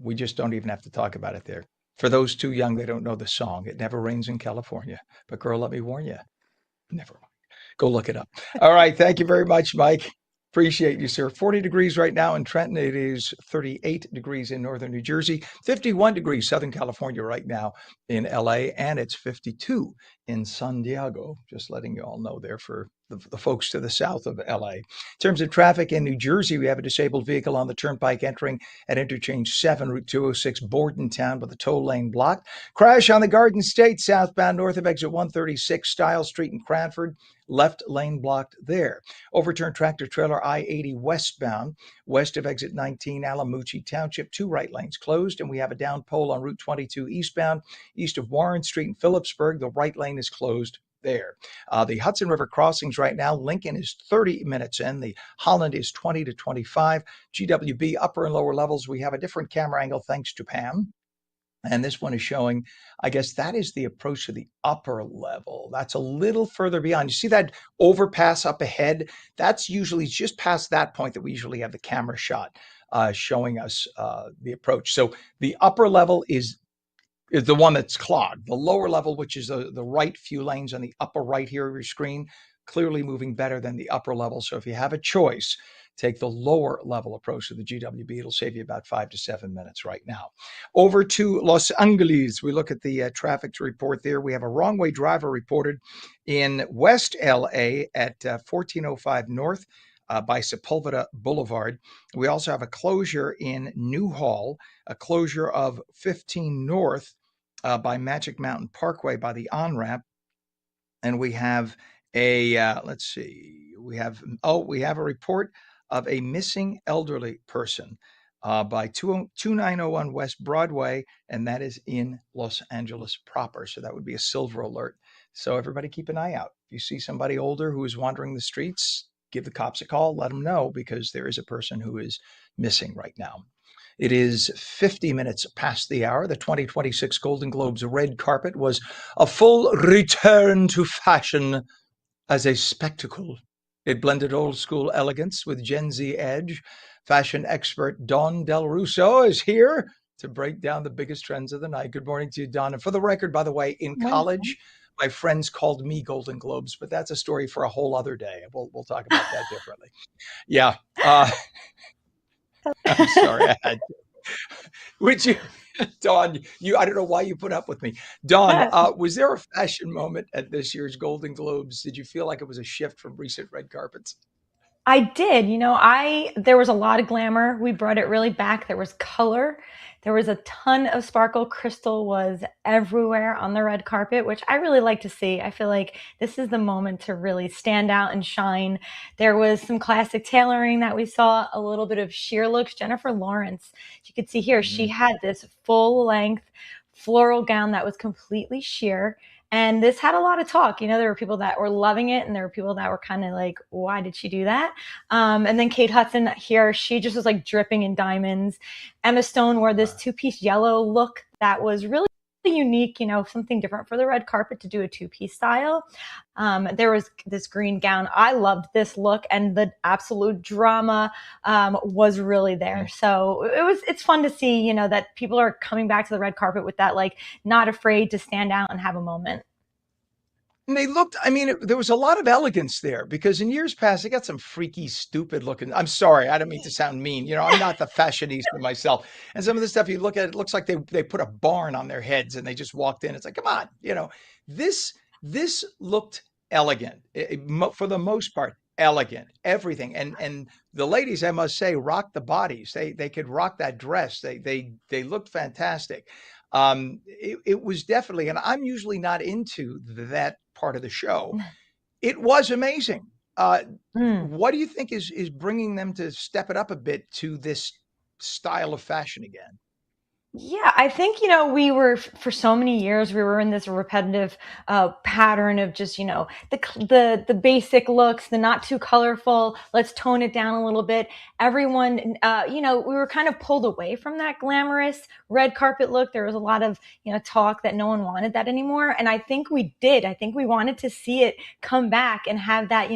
we just don't even have to talk about it there. For those too young, they don't know the song. It never rains in California. But girl, let me warn you, never mind. Go look it up. All right, thank you very much, Mike. Appreciate you, sir. 40 degrees right now in Trenton. It is 38 degrees in northern New Jersey, 51 degrees Southern California right now in LA, and it's 52 in San Diego. Just letting you all know there for the folks to the south of LA. In terms of traffic in New Jersey, we have a disabled vehicle on the turnpike entering at interchange 7, Route 206, Bordentown, with the toll lane blocked. Crash on the Garden State southbound north of exit 136, Stiles Street in Cranford. Left lane blocked there. Overturned tractor trailer I-80 westbound, west of exit 19, Alamucci Township. 2 right lanes closed, and we have a down pole on Route 22 eastbound, east of Warren Street in Phillipsburg. The right lane is closed there. The Hudson River crossings right now, Lincoln is 30 minutes in. The Holland is 20 to 25. GWB upper and lower levels, we have a different camera angle thanks to Pam. And this one is showing, I guess that is the approach to the upper level. That's a little further beyond. You see that overpass up ahead? That's usually just past that point that we usually have the camera shot showing us the approach. So the upper level is the one that's clogged. The lower level, which is the right few lanes on the upper right here of your screen, clearly moving better than the upper level. So if you have a choice, take the lower level approach to the GWB. It'll save you about 5 to 7 minutes right now. Over to Los Angeles. We look at the traffic report there. We have a wrong way driver reported in West LA at 1405 North by Sepulveda Boulevard. We also have a closure in Newhall, a closure of 15 North by Magic Mountain Parkway by the on-ramp. And we have a, let's see, we have a report of a missing elderly person by 2901 West Broadway, and that is in Los Angeles proper. So that would be a silver alert. So everybody keep an eye out. If you see somebody older who is wandering the streets, give the cops a call, let them know, because there is a person who is missing right now. It is 50 minutes past the hour. The 2026 Golden Globes red carpet was a full return to fashion as a spectacle. It blended old school elegance with Gen Z edge. Fashion expert Dawn Del Russo is here to break down the biggest trends of the night. Good morning to you, Dawn. And for the record, by the way, in college, my friends called me Golden Globes, but that's a story for a whole other day. We'll talk about that differently. Yeah. I'm sorry. Would you, Dawn, I don't know why you put up with me. Dawn, was there a fashion moment at this year's Golden Globes? Did you feel like it was a shift from recent red carpets? I did. There was a lot of glamour. We brought it really back. There was color. There was a ton of sparkle. Crystal was everywhere on the red carpet, which I really like to see. I feel like this is the moment to really stand out and shine. There was some classic tailoring that we saw, a little bit of sheer looks. Jennifer Lawrence, you could see here, she had this full length floral gown that was completely sheer. And this had a lot of talk. There were people that were loving it, and there were people that were kind of like, why did she do that? And then Kate Hudson here, she just was like dripping in diamonds. Emma Stone wore this two-piece yellow look that was really unique, something different for the red carpet to do a two-piece style. There was this green gown. I loved this look, and the absolute drama was really there. So it's fun to see, that people are coming back to the red carpet with that, like, not afraid to stand out and have a moment. And they looked, there was a lot of elegance there, because in years past, they got some freaky, stupid looking. I'm sorry, I don't mean to sound mean. I'm not the fashionista myself. And some of the stuff you look at, it looks like they put a barn on their heads and they just walked in. It's like, come on, this looked elegant for the most part, elegant, everything. And the ladies, I must say, rocked the bodies. They could rock that dress. They looked fantastic. It was definitely, and I'm usually not into that part of the show. It was amazing. What do you think is bringing them to step it up a bit to this style of fashion again? Yeah, I think, we were, for so many years, we were in this repetitive pattern of just, the basic looks, the not too colorful, let's tone it down a little bit. Everyone, we were kind of pulled away from that glamorous red carpet look. There was a lot of, talk that no one wanted that anymore. And I think we did. I think we wanted to see it come back and have that,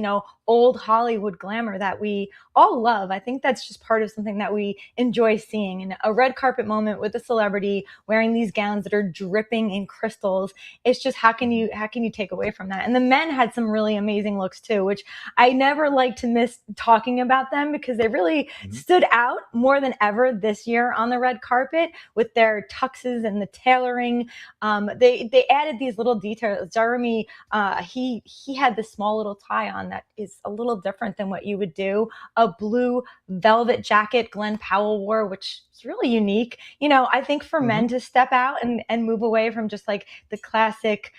old Hollywood glamour that we all love. I think that's just part of something that we enjoy seeing. And a red carpet moment with a celebrity wearing these gowns that are dripping in crystals, it's just, how can you take away from that? And the men had some really amazing looks too, which I never like to miss talking about them, because they really stood out more than ever this year on the red carpet with their tuxes and the tailoring. They added these little details. Jeremy, he had this small little tie on that is a little different than what you would do. A blue velvet jacket Glenn Powell wore, which is really unique. I think for men to step out and move away from just like the classic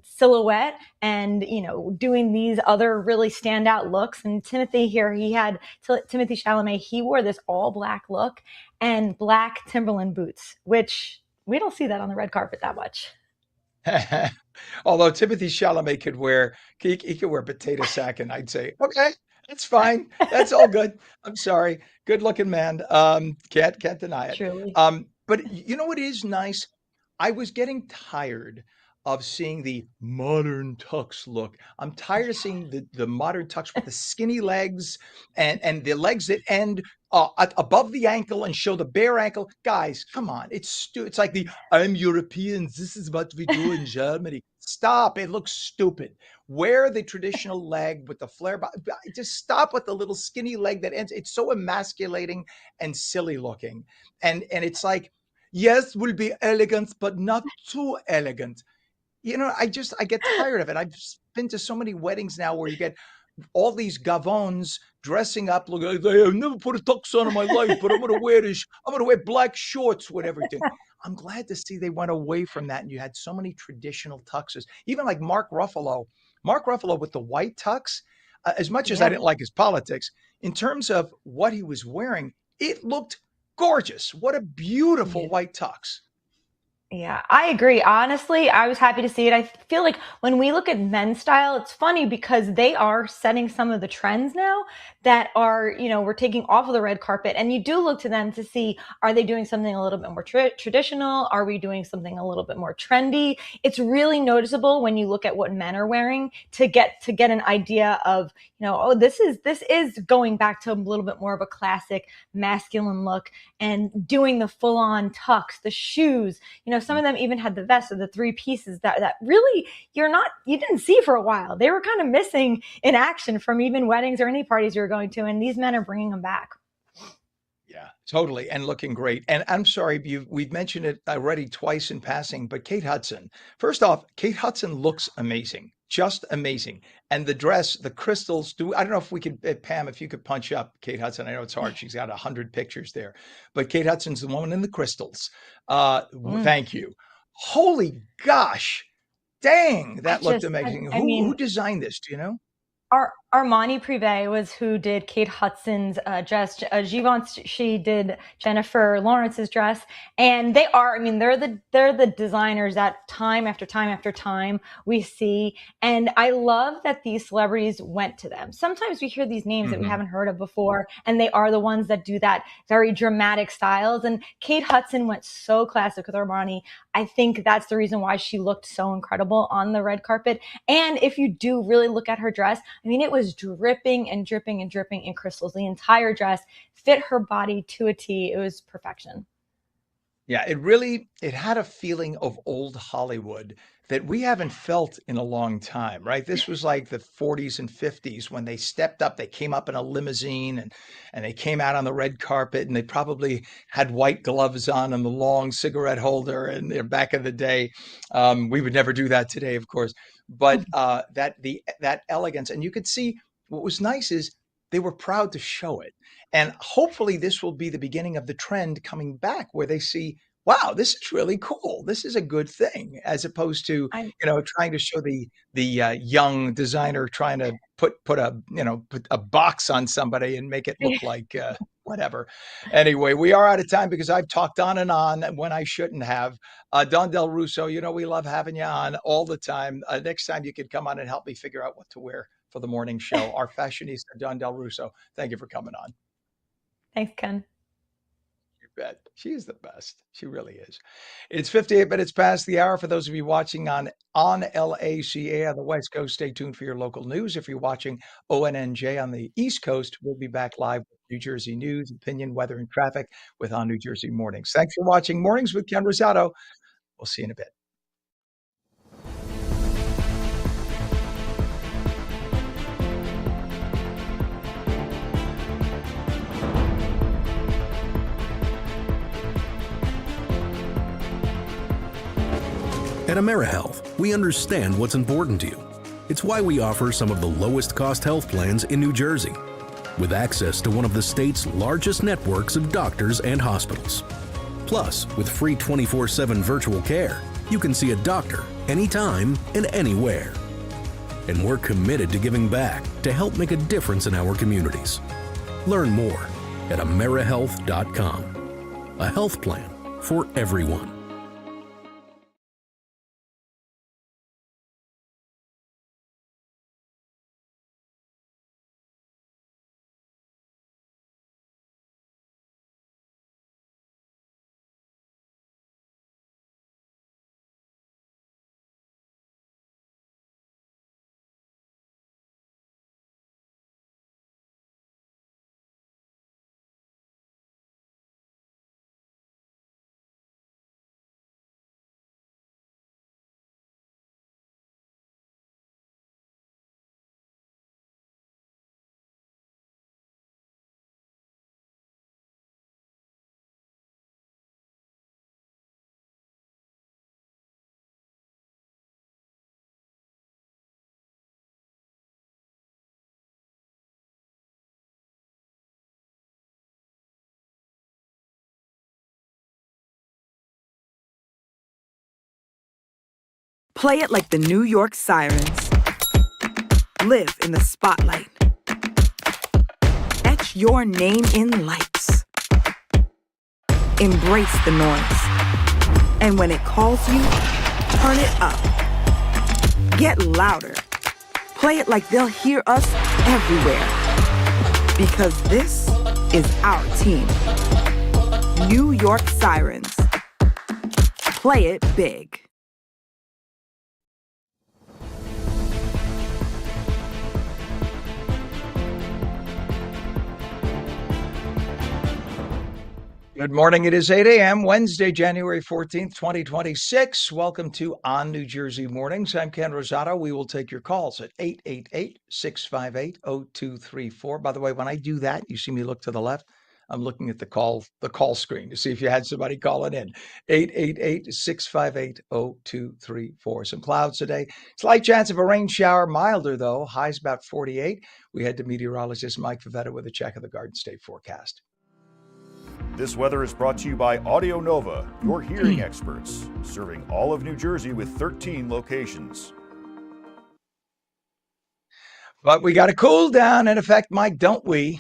silhouette and, doing these other really standout looks. And Timothy Chalamet, he wore this all black look and black Timberland boots, which we don't see that on the red carpet that much. Although Timothy Chalamet could wear potato sack, and I'd say, okay, that's fine. That's all good. I'm sorry. Good looking man. Can't deny it. Truly. But you know what is nice? I was getting tired of seeing the modern tux look. I'm tired of seeing the modern tux with the skinny legs and the legs that end above the ankle and show the bare ankle. Guys, come on. It's like I'm Europeans. This is what we do in Germany. Stop. It looks stupid. Wear the traditional leg with the flare. Just stop with the little skinny leg that ends. It's so emasculating and silly looking. And it's like, yes, we'll be elegant, but not too elegant. I get tired of it. I've been to so many weddings now where you get all these gavons dressing up, looking like, I've never put a tux on in my life, but I'm going to wear black shorts with everything. I'm glad to see they went away from that. And you had so many traditional tuxes, even like Mark Ruffalo with the white tux, as much as I didn't like his politics, in terms of what he was wearing, it looked gorgeous. What a beautiful white tux. Yeah, I agree. Honestly, I was happy to see it. I feel like when we look at men's style, it's funny because they are setting some of the trends now that are, we're taking off of the red carpet. And you do look to them to see, are they doing something a little bit more traditional? Are we doing something a little bit more trendy? It's really noticeable when you look at what men are wearing to get an idea of, oh, this is going back to a little bit more of a classic masculine look and doing the full on tux, the shoes, some of them even had the vest or the three pieces that really you didn't see for a while. They were kind of missing in action from even weddings or any parties you were going to. And these men are bringing them back. Yeah, totally. And looking great. And I'm sorry, we've mentioned it already twice in passing, but Kate Hudson, first off, Kate Hudson looks amazing, just amazing. And the dress, the crystals, I don't know if we could, Pam, if you could punch up Kate Hudson. I know it's hard. She's got 100 pictures there, but Kate Hudson's the woman in the crystals. Thank you. Holy gosh. Dang, that looked amazing. Who designed this? Do you know? Armani Privé was who did Kate Hudson's dress. Givenchy did Jennifer Lawrence's dress, and they're the designers that time after time after time we see. And I love that these celebrities went to them. Sometimes we hear these names that we haven't heard of before, and they are the ones that do that very dramatic styles. And Kate Hudson went so classic with Armani. I think that's the reason why she looked so incredible on the red carpet. And if you do really look at her dress, it was dripping and dripping and dripping in crystals. The entire dress fit her body to a T. It was perfection. Yeah, it had a feeling of old Hollywood that we haven't felt in a long time, right? This was like the 40s and 50s when they stepped up. They came up in a limousine and they came out on the red carpet, and they probably had white gloves on and the long cigarette holder. And back in the day, we would never do that today, of course. But that elegance, and you could see what was nice is they were proud to show it. And hopefully this will be the beginning of the trend coming back where they see, wow, this is really cool. This is a good thing, as opposed to, trying to show the young designer trying to put a box on somebody and make it look like whatever. Anyway, we are out of time because I've talked on and on when I shouldn't have. Don Del Russo, we love having you on all the time. Next time you could come on and help me figure out what to wear for the morning show. Our fashionista, Don Del Russo. Thank you for coming on. Thanks, Ken. You bet. She's the best. She really is. It's 58 minutes past the hour. For those of you watching on LACA on the West Coast, stay tuned for your local news. If you're watching ONNJ on the East Coast, we'll be back live with New Jersey news, opinion, weather, and traffic with On New Jersey Mornings. Thanks for watching Mornings with Ken Rosato. We'll see you in a bit. At AmeriHealth, we understand what's important to you. It's why we offer some of the lowest cost health plans in New Jersey, with access to one of the state's largest networks of doctors and hospitals. Plus, with free 24/7 virtual care, you can see a doctor anytime and anywhere. And we're committed to giving back to help make a difference in our communities. Learn more at AmeriHealth.com. A health plan for everyone. Play it like the New York Sirens. Live in the spotlight. Etch your name in lights. embrace the noise. And when it calls you, turn it up. Get louder. Play it like they'll hear us everywhere. Because this is our team. New York Sirens. Play it big. Good morning. It is 8 a.m., Wednesday, January 14th, 2026. Welcome to On New Jersey Mornings. I'm Ken Rosato. We will take your calls at 888-658-0234. By the way, when I do that, you see me look to the left. I'm looking at the call screen to see if you had somebody calling in. 888-658-0234. Some clouds today. Slight chance of a rain shower, milder though. Highs about 48. We head to meteorologist Mike Favetta with a check of the Garden State forecast. This weather is brought to you by Audio Nova, your hearing experts, serving all of New Jersey with 13 locations. But we got a cool down in effect, Mike, don't we?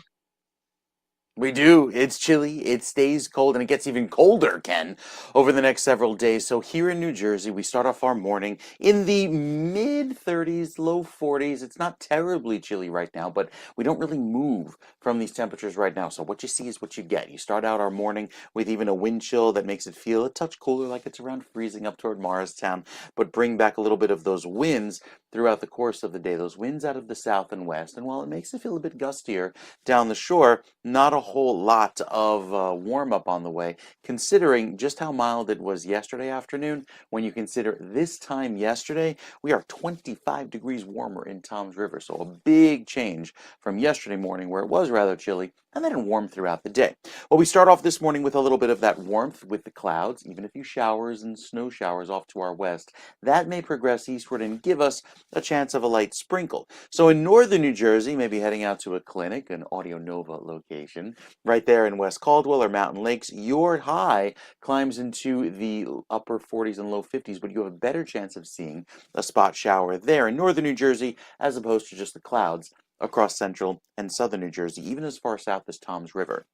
We do. It's chilly. It stays cold, and it gets even colder, Ken, over the next several days. So here in New Jersey, we start off our morning in the mid-30s, low 40s. It's not terribly chilly right now, but we don't really move from these temperatures right now. So what you see is what you get. You start out our morning with even a wind chill that makes it feel a touch cooler, like it's around freezing up toward Morristown, but bring back a little bit of those winds throughout the course of the day. Those winds out of the south and west. And while it makes it feel a bit gustier down the shore, not a whole lot of warm up on the way, considering just how mild it was yesterday afternoon. When you consider this time yesterday, we are 25 degrees warmer in Toms River. So a big change from yesterday morning, where it was rather chilly, and then warm throughout the day. Well, we start off this morning with a little bit of that warmth with the clouds, even a few showers and snow showers off to our west. That may progress eastward and give us a chance of a light sprinkle. So in northern New Jersey, maybe heading out to a clinic, an Audio Nova location, right there in West Caldwell or Mountain Lakes, your high climbs into the upper 40s and low 50s, but you have a better chance of seeing a spot shower there in northern New Jersey as opposed to just the clouds across central and southern New Jersey, even as far south as Toms River.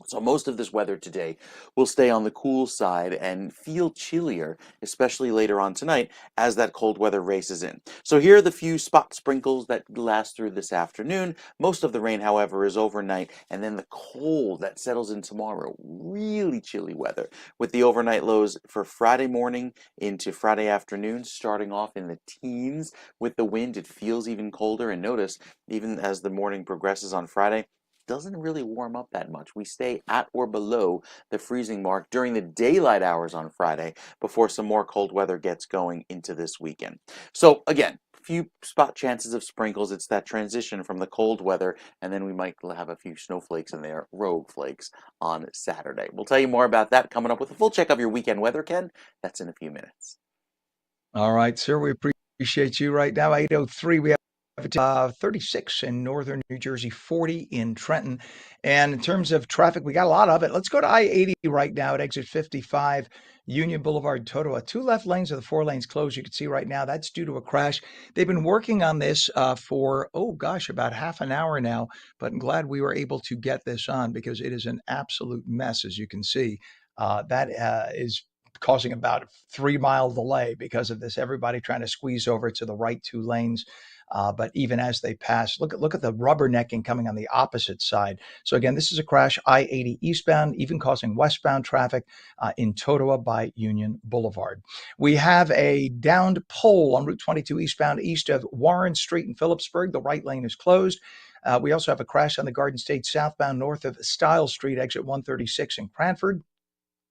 So most of this weather today will stay on the cool side and feel chillier, especially later on tonight as that cold weather races in. So here are the few spot sprinkles that last through this afternoon. Most of the rain, however, is overnight, and then the cold that settles in tomorrow. Really chilly weather with the overnight lows for Friday morning into Friday afternoon, starting off in the teens with the wind. It feels even colder, and notice even as the morning progresses on Friday, doesn't really warm up that much. We stay at or below the freezing mark during the daylight hours on Friday before some more cold weather gets going into this weekend. So again, few spot chances of sprinkles. It's that transition from the cold weather, and then we might have a few snowflakes in there, rogue flakes, on Saturday. We'll tell you more about that coming up with a full check of your weekend weather, Ken. That's in a few minutes. All right, sir. We appreciate you right now. 8:03. We have 36 in northern New Jersey, 40 in Trenton. And in terms of traffic, we got a lot of it. Let's go to I-80 right now at exit 55, Union Boulevard, Totowa. 2 left lanes of the 4 lanes closed. You can see right now that's due to a crash. They've been working on this for, about half an hour now, but I'm glad we were able to get this on because it is an absolute mess, as you can see. That is causing about a 3-mile delay because of this. Everybody trying to squeeze over to the right 2 lanes. But even as they pass, look at the rubbernecking coming on the opposite side. So again, this is a crash, I-80 eastbound, even causing westbound traffic in Totowa by Union Boulevard. We have a downed pole on Route 22 eastbound east of Warren Street in Phillipsburg. The right lane is closed. We also have a crash on the Garden State southbound north of Stiles Street, exit 136 in Cranford.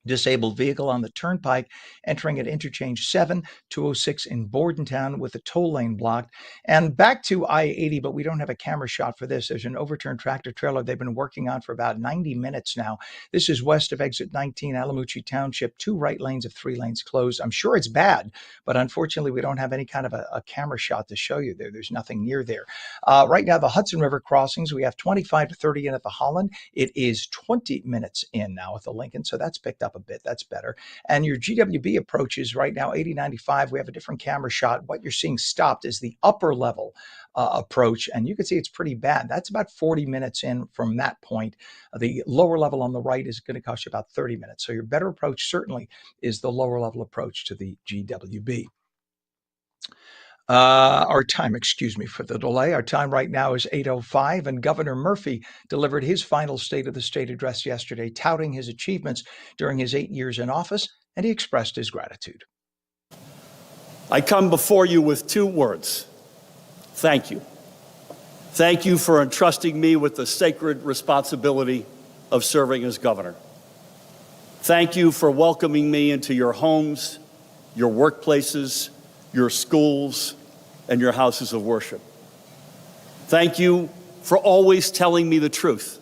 Disabled vehicle on the turnpike entering at interchange 7, 206 in Bordentown with the toll lane blocked. And back to I-80, but we don't have a camera shot for this. There's an overturned tractor trailer they've been working on for about 90 minutes now. This is west of exit 19, Alamucci Township, 2 right lanes of 3 lanes closed. I'm sure it's bad, but unfortunately we don't have any kind of a camera shot to show you there. There's nothing near there. Right now, the Hudson River crossings, we have 25 to 30 in at the Holland. It is 20 minutes in now at the Lincoln, so that's picked up up a bit. That's better. And your GWB approaches right now, 8095. We have a different camera shot. What you're seeing stopped is the upper level approach, and you can see it's pretty bad. That's about 40 minutes in from that point. The lower level on the right is going to cost you about 30 minutes. So your better approach certainly is the lower level approach to the GWB. Our time, excuse me for the delay. Our time right now is 8:05, and Governor Murphy delivered his final State of the State address yesterday, touting his achievements during his 8 years in office, and he expressed his gratitude. I come before you with two words. Thank you. Thank you for entrusting me with the sacred responsibility of serving as governor. Thank you for welcoming me into your homes, your workplaces, your schools, and your houses of worship. Thank you for always telling me the truth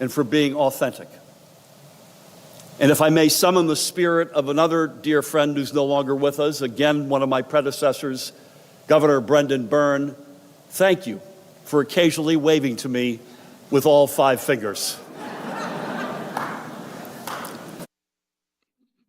and for being authentic. And if I may summon the spirit of another dear friend who's no longer with us, again, one of my predecessors, Governor Brendan Byrne, thank you for occasionally waving to me with all 5 fingers.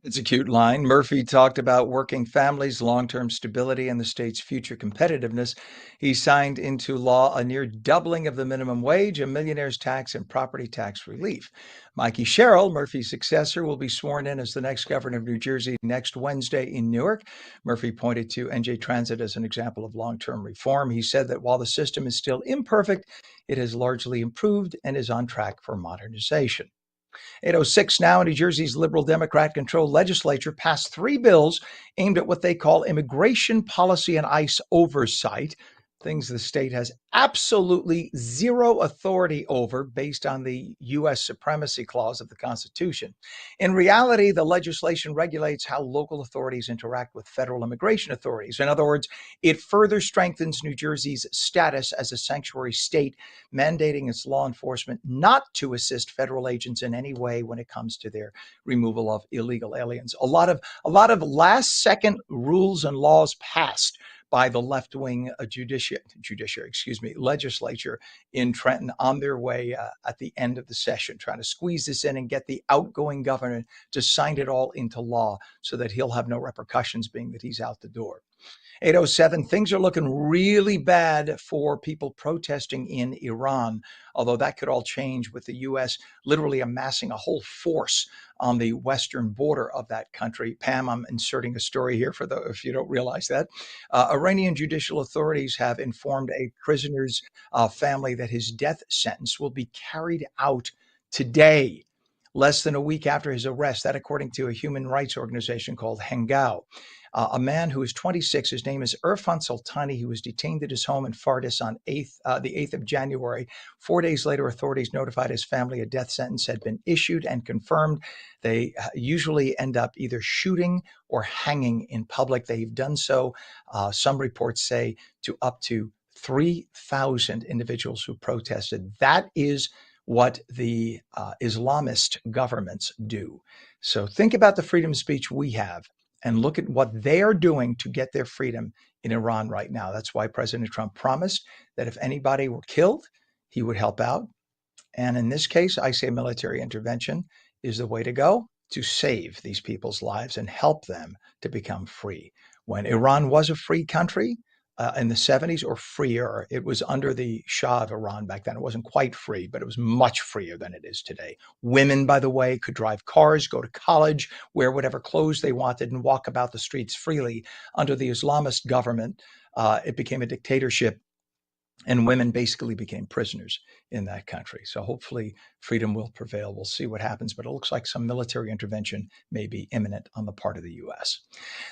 It's a cute line. Murphy talked about working families, long-term stability, and the state's future competitiveness. He signed into law a near doubling of the minimum wage, a millionaire's tax, and property tax relief. Mikey Sherrill, Murphy's successor, will be sworn in as the next governor of New Jersey next Wednesday in Newark. Murphy pointed to NJ Transit as an example of long-term reform. He said that while the system is still imperfect, it has largely improved and is on track for modernization. 8:06 now, New Jersey's Liberal Democrat-controlled legislature passed 3 bills aimed at what they call immigration policy and ICE oversight, things the state has absolutely zero authority over based on the U.S. Supremacy Clause of the Constitution. In reality, the legislation regulates how local authorities interact with federal immigration authorities. In other words, it further strengthens New Jersey's status as a sanctuary state, mandating its law enforcement not to assist federal agents in any way when it comes to their removal of illegal aliens. A lot of last-second rules and laws passed by the left-wing legislature in Trenton on their way at the end of the session, trying to squeeze this in and get the outgoing governor to sign it all into law so that he'll have no repercussions, being that he's out the door. 8:07, things are looking really bad for people protesting in Iran, although that could all change with the U.S. literally amassing a whole force on the western border of that country. Pam, I'm inserting a story here for if you don't realize that. Iranian judicial authorities have informed a prisoner's family that his death sentence will be carried out today, less than a week after his arrest. That according to a human rights organization called Hengao. A man who is 26, his name is Irfan Sultani. He was detained at his home in Fardis on the 8th of January. 4 days later, authorities notified his family a death sentence had been issued and confirmed. They usually end up either shooting or hanging in public. They've done so, some reports say, to up to 3,000 individuals who protested. That is what the Islamist governments do. So think about the freedom of speech we have and look at what they are doing to get their freedom in Iran right now. That's why President Trump promised that if anybody were killed, he would help out. And in this case, I say military intervention is the way to go to save these people's lives and help them to become free. When Iran was a free country, in the 70s, or freer. It was under the Shah of Iran back then. It wasn't quite free, but it was much freer than it is today. Women, by the way, could drive cars, go to college, wear whatever clothes they wanted, and walk about the streets freely. Under the Islamist government, it became a dictatorship, and women basically became prisoners in that country. So hopefully freedom will prevail. We'll see what happens, but it looks like some military intervention may be imminent on the part of the U.S.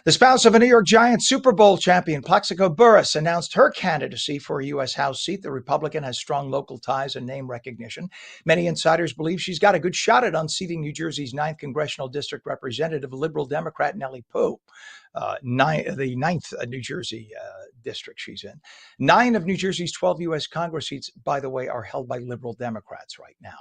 The spouse of a New York Giants Super Bowl champion, Plaxico Burress, announced her candidacy for a U.S. House seat. The Republican has strong local ties and name recognition. Many insiders believe she's got a good shot at unseating New Jersey's 9th Congressional District Representative, liberal Democrat Nellie Poe. The 9th New Jersey district she's in. 9 of New Jersey's 12 U.S. Congress seats, by the way, are held by liberal Democrats right now.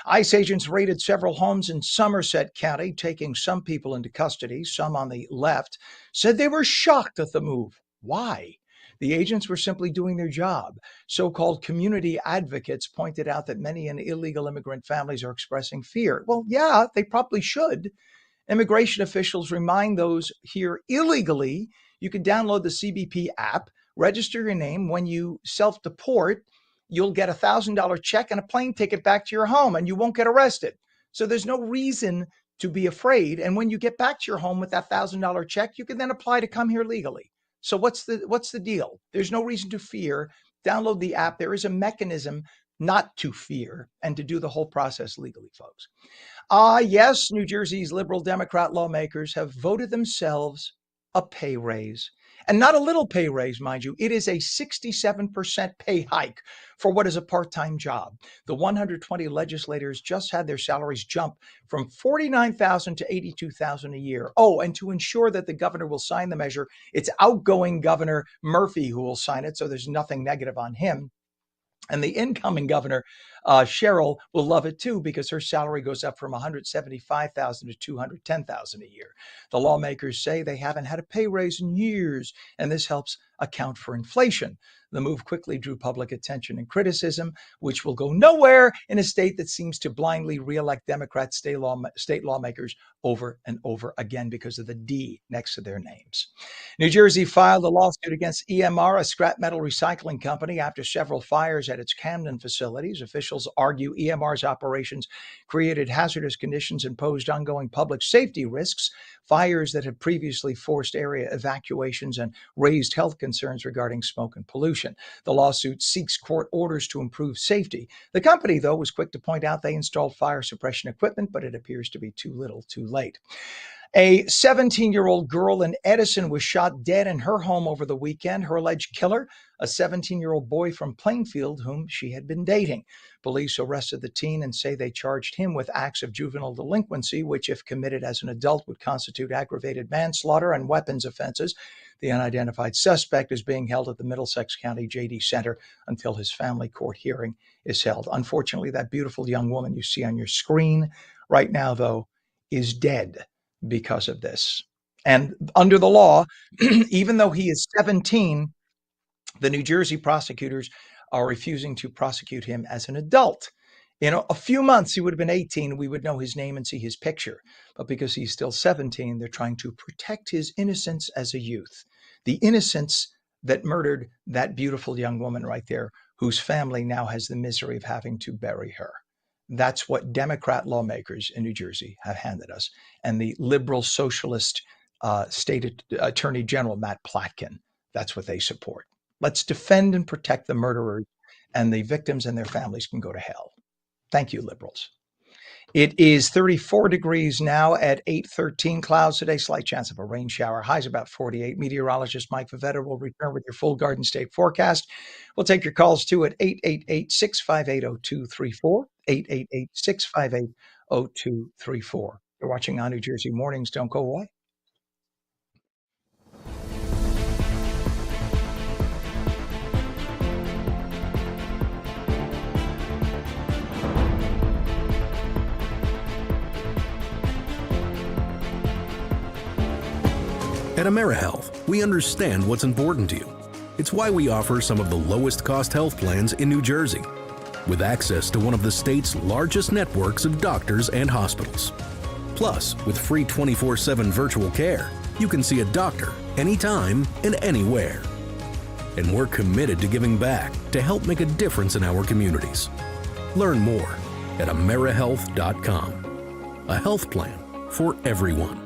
ICE agents raided several homes in Somerset County, taking some people into custody. Some on the left said they were shocked at the move. Why? The agents were simply doing their job. So-called community advocates pointed out that many illegal immigrant families are expressing fear. Well, yeah, they probably should. Immigration officials remind those here illegally you can download the CBP app, register your name. When you self deport, you'll get a $1,000 check and a plane ticket back to your home, and you won't get arrested. So there's no reason to be afraid. And when you get back to your home with that $1,000 check, you can then apply to come here legally. So what's the deal? There's no reason to fear. Download the app. There is a mechanism not to fear and to do the whole process legally, folks. Yes, New Jersey's liberal Democrat lawmakers have voted themselves a pay raise. And not a little pay raise, mind you. It is a 67% pay hike for what is a part-time job. The 120 legislators just had their salaries jump from $49,000 to $82,000 a year. Oh, and to ensure that the governor will sign the measure, it's outgoing Governor Murphy who will sign it, so there's nothing negative on him. And the incoming governor, Cheryl, will love it too because her salary goes up from $175,000 to $210,000 a year. The lawmakers say they haven't had a pay raise in years, and this helps account for inflation. The move quickly drew public attention and criticism, which will go nowhere in a state that seems to blindly reelect Democrat state lawmakers over and over again because of the D next to their names. New Jersey filed a lawsuit against EMR, a scrap metal recycling company, after several fires at its Camden facilities. Officials argue EMR's operations created hazardous conditions and posed ongoing public safety risks. Fires that had previously forced area evacuations and raised health concerns regarding smoke and pollution. The lawsuit seeks court orders to improve safety. The company, though, was quick to point out they installed fire suppression equipment, but it appears to be too little, too late. A 17-year-old girl in Edison was shot dead in her home over the weekend. Her alleged killer, a 17-year-old boy from Plainfield whom she had been dating. Police arrested the teen and say they charged him with acts of juvenile delinquency, which, if committed as an adult, would constitute aggravated manslaughter and weapons offenses. The unidentified suspect is being held at the Middlesex County JD Center until his family court hearing is held. Unfortunately, that beautiful young woman you see on your screen right now, though, is dead because of this. And under the law, even though he is 17, the New Jersey prosecutors are refusing to prosecute him as an adult. In a few months, he would have been 18. We would know his name and see his picture. But because he's still 17, they're trying to protect his innocence as a youth. The innocence that murdered that beautiful young woman right there, whose family now has the misery of having to bury her. That's what Democrat lawmakers in New Jersey have handed us. And the liberal socialist state attorney general, Matt Platkin, that's what they support. Let's defend and protect the murderers, and the victims and their families can go to hell. Thank you, liberals. It is 34 degrees now at 8:13. Clouds today, slight chance of a rain shower. Highs about 48. Meteorologist Mike Favetta will return with your full Garden State forecast. We'll take your calls too at 888-658-0234. 888-658-0234. You're watching On New Jersey Mornings. Don't go away. At AmeriHealth, we understand what's important to you. It's why we offer some of the lowest cost health plans in New Jersey, with access to one of the state's largest networks of doctors and hospitals. Plus, with free 24/7 virtual care, you can see a doctor anytime and anywhere. And we're committed to giving back to help make a difference in our communities. Learn more at AmeriHealth.com. A health plan for everyone.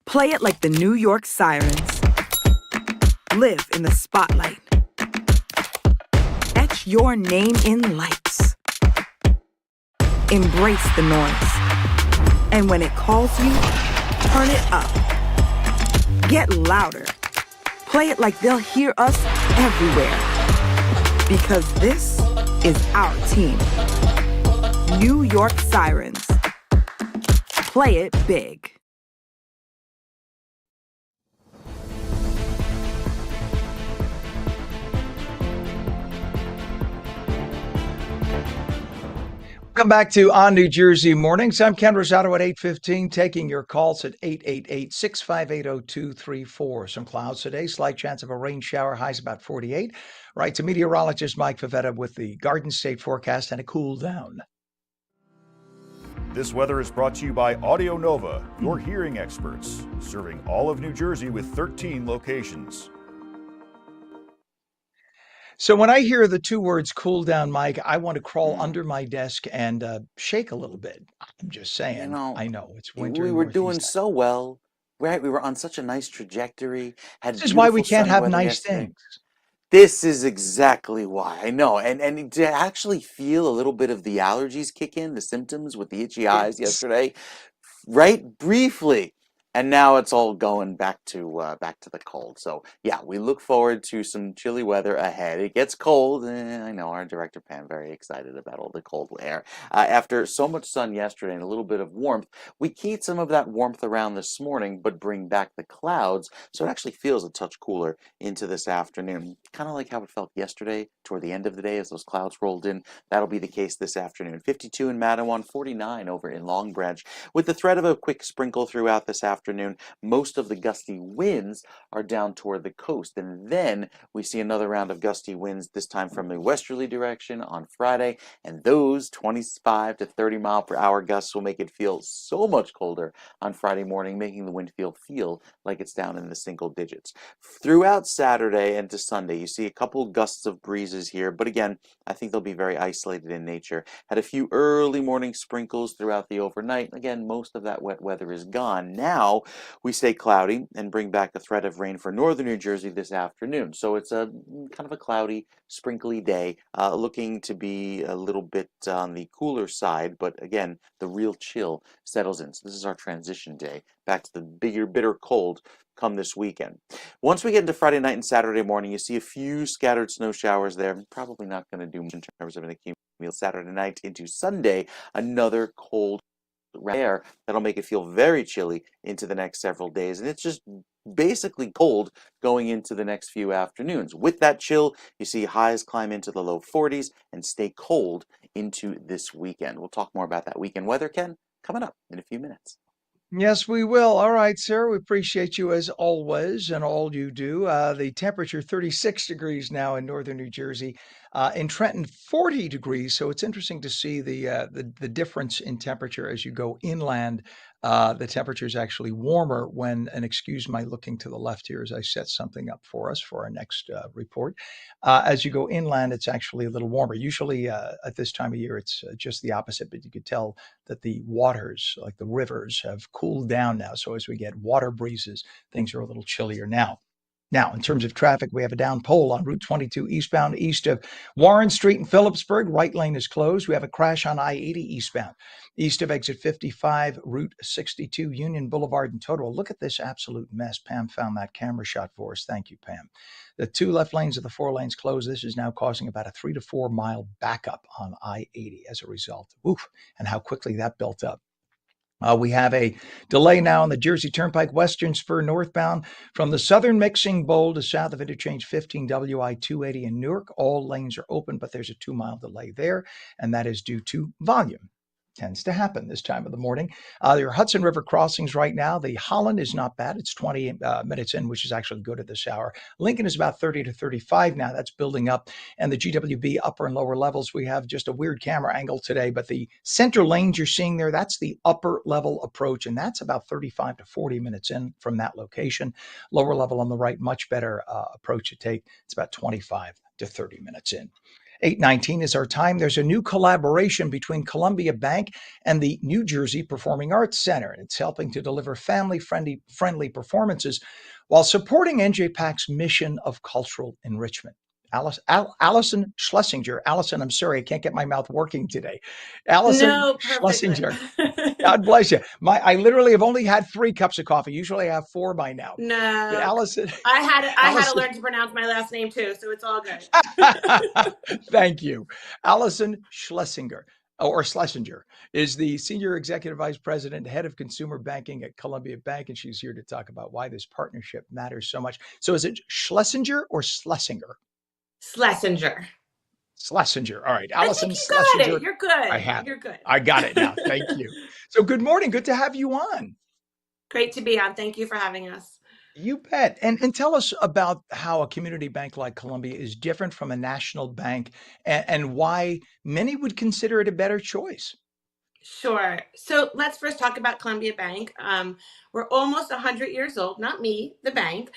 Play it like the New York Sirens. Live in the spotlight. Etch your name in lights. Embrace the noise. And when it calls you, turn it up. Get louder. Play it like they'll hear us everywhere. Because this is our team. New York Sirens. Play it big. Welcome back to On New Jersey Mornings. I'm Ken Rosato at 8:15, taking your calls at 888-658-0234. Some clouds today, slight chance of a rain shower, highs about 48. Right to meteorologist Mike Favetta with the Garden State forecast and a cool down. This weather is brought to you by Audio Nova, your hearing experts, serving all of New Jersey with 13 locations. So when I hear the two words cool down, Mike, I want to crawl under my desk and shake a little bit. I'm just saying. I know it's winter. We in were doing Northeast. so well, right? We were on such a nice trajectory, had This is why we beautiful can't sunny have weather nice yesterday. things. This is exactly why. I know. And to actually feel a little bit of the allergies kick in, the symptoms with the itchy eyes yesterday, right? Briefly. And now it's all going back to the cold. So yeah, we look forward to some chilly weather ahead. It gets cold. I know our director Pam very excited about all the cold air. After so much sun yesterday and a little bit of warmth, we keyed some of that warmth around this morning, but bring back the clouds, so it actually feels a touch cooler into this afternoon. Kind of like how it felt yesterday toward the end of the day as those clouds rolled in. That'll be the case this afternoon. 52 in Matawan, 49 over in Long Branch, with the threat of a quick sprinkle throughout this afternoon. Most of the gusty winds are down toward the coast, and then we see another round of gusty winds, this time from a westerly direction on Friday, and those 25 to 30 mile per hour gusts will make it feel so much colder on Friday morning, making the wind feel like it's down in the single digits. Throughout Saturday and to Sunday, you see a couple gusts of breezes here, but again, I think they'll be very isolated in nature. Had a few early morning sprinkles throughout the overnight. Again, most of that wet weather is gone. Now we stay cloudy and bring back a threat of rain for northern New Jersey this afternoon. So it's a kind of a cloudy, sprinkly day, looking to be a little bit on the cooler side, but again, the real chill settles in. So this is our transition day back to the bigger, bitter cold come this weekend. Once we get into Friday night and Saturday morning, you see a few scattered snow showers there. Probably not going to do much in terms of an accumulation. Saturday night into Sunday, another cold air that'll make it feel very chilly into the next several days, and it's just basically cold going into the next few afternoons. With that chill, you see highs climb into the low 40s and stay cold into this weekend. We'll talk more about that weekend weather, Ken, coming up in a few minutes. Yes, we will. All right, sir. We appreciate you as always and all you do. The temperature 36 degrees now in northern New Jersey. In Trenton, 40 degrees. So it's interesting to see the difference in temperature as you go inland. The temperature is actually warmer when, and excuse my looking to the left here as I set something up for us for our next report. As you go inland, it's actually a little warmer. Usually at this time of year, it's just the opposite, but you could tell that the waters, like the rivers, have cooled down now. So as we get water breezes, things are a little chillier now. Now, in terms of traffic, we have a down pole on Route 22 eastbound east of Warren Street in Phillipsburg. Right lane is closed. We have a crash on I-80 eastbound east of exit 55, Route 62, Union Boulevard in total. Look at this absolute mess. Pam found that camera shot for us. Thank you, Pam. The two left lanes of the four lanes closed. This is now causing about a 3 to 4 mile backup on I-80 as a result. Oof, and how quickly that built up. We have a delay now on the Jersey Turnpike Western Spur northbound from the southern mixing bowl to south of interchange 15 WI 280 in Newark. All lanes are open, but there's a 2 mile delay there, and that is due to volume. Tends to happen this time of the morning. There are Hudson River crossings right now. The Holland is not bad. It's 20 minutes in, which is actually good at this hour. Lincoln is about 30 to 35 now. That's building up. And the GWB upper and lower levels, we have just a weird camera angle today, but the center lanes you're seeing there, that's the upper level approach, and that's about 35 to 40 minutes in from that location. Lower level on the right, much better approach to take. It's about 25 to 30 minutes in. 8:19 is our time. There's a new collaboration between Columbia Bank and the New Jersey Performing Arts Center, and it's helping to deliver family-friendly performances while supporting NJPAC's mission of cultural enrichment. Allison Schlesinger. Allison, I'm sorry, I can't get my mouth working today. Allison No, perfectly. Schlesinger. God bless you. I literally have only had 3 cups of coffee. Usually I have 4 by now. But No, Allison, I had to Allison, learn to pronounce my last name too, so it's all good. thank you. Allison Schlesinger, or Schlesinger, is the Senior Executive Vice President, Head of Consumer Banking at Columbia Bank, and she's here to talk about why this partnership matters so much. So is it Schlesinger or Schlesinger? Schlesinger. Schlesinger. All right. I Allison think you got Schlesinger. it. You're good. I have You're it. good. I got it now. Thank you. So good morning. Good to have you on. Great to be on. Thank you for having us. You bet. And tell us about how a community bank like Columbia is different from a national bank and why many would consider it a better choice. Sure. So let's first talk about Columbia Bank. We're almost 100 years old, not me, the bank.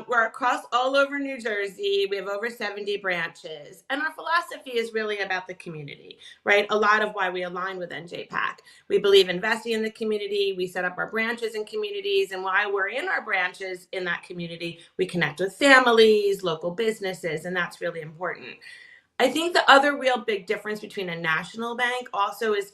We're across all over New Jersey. We have over 70 branches. And our philosophy is really about the community, right? A lot of why we align with NJPAC. We believe investing in the community. We set up our branches in communities. And while we're in our branches in that community, we connect with families, local businesses, and that's really important. I think the other real big difference between a national bank also is,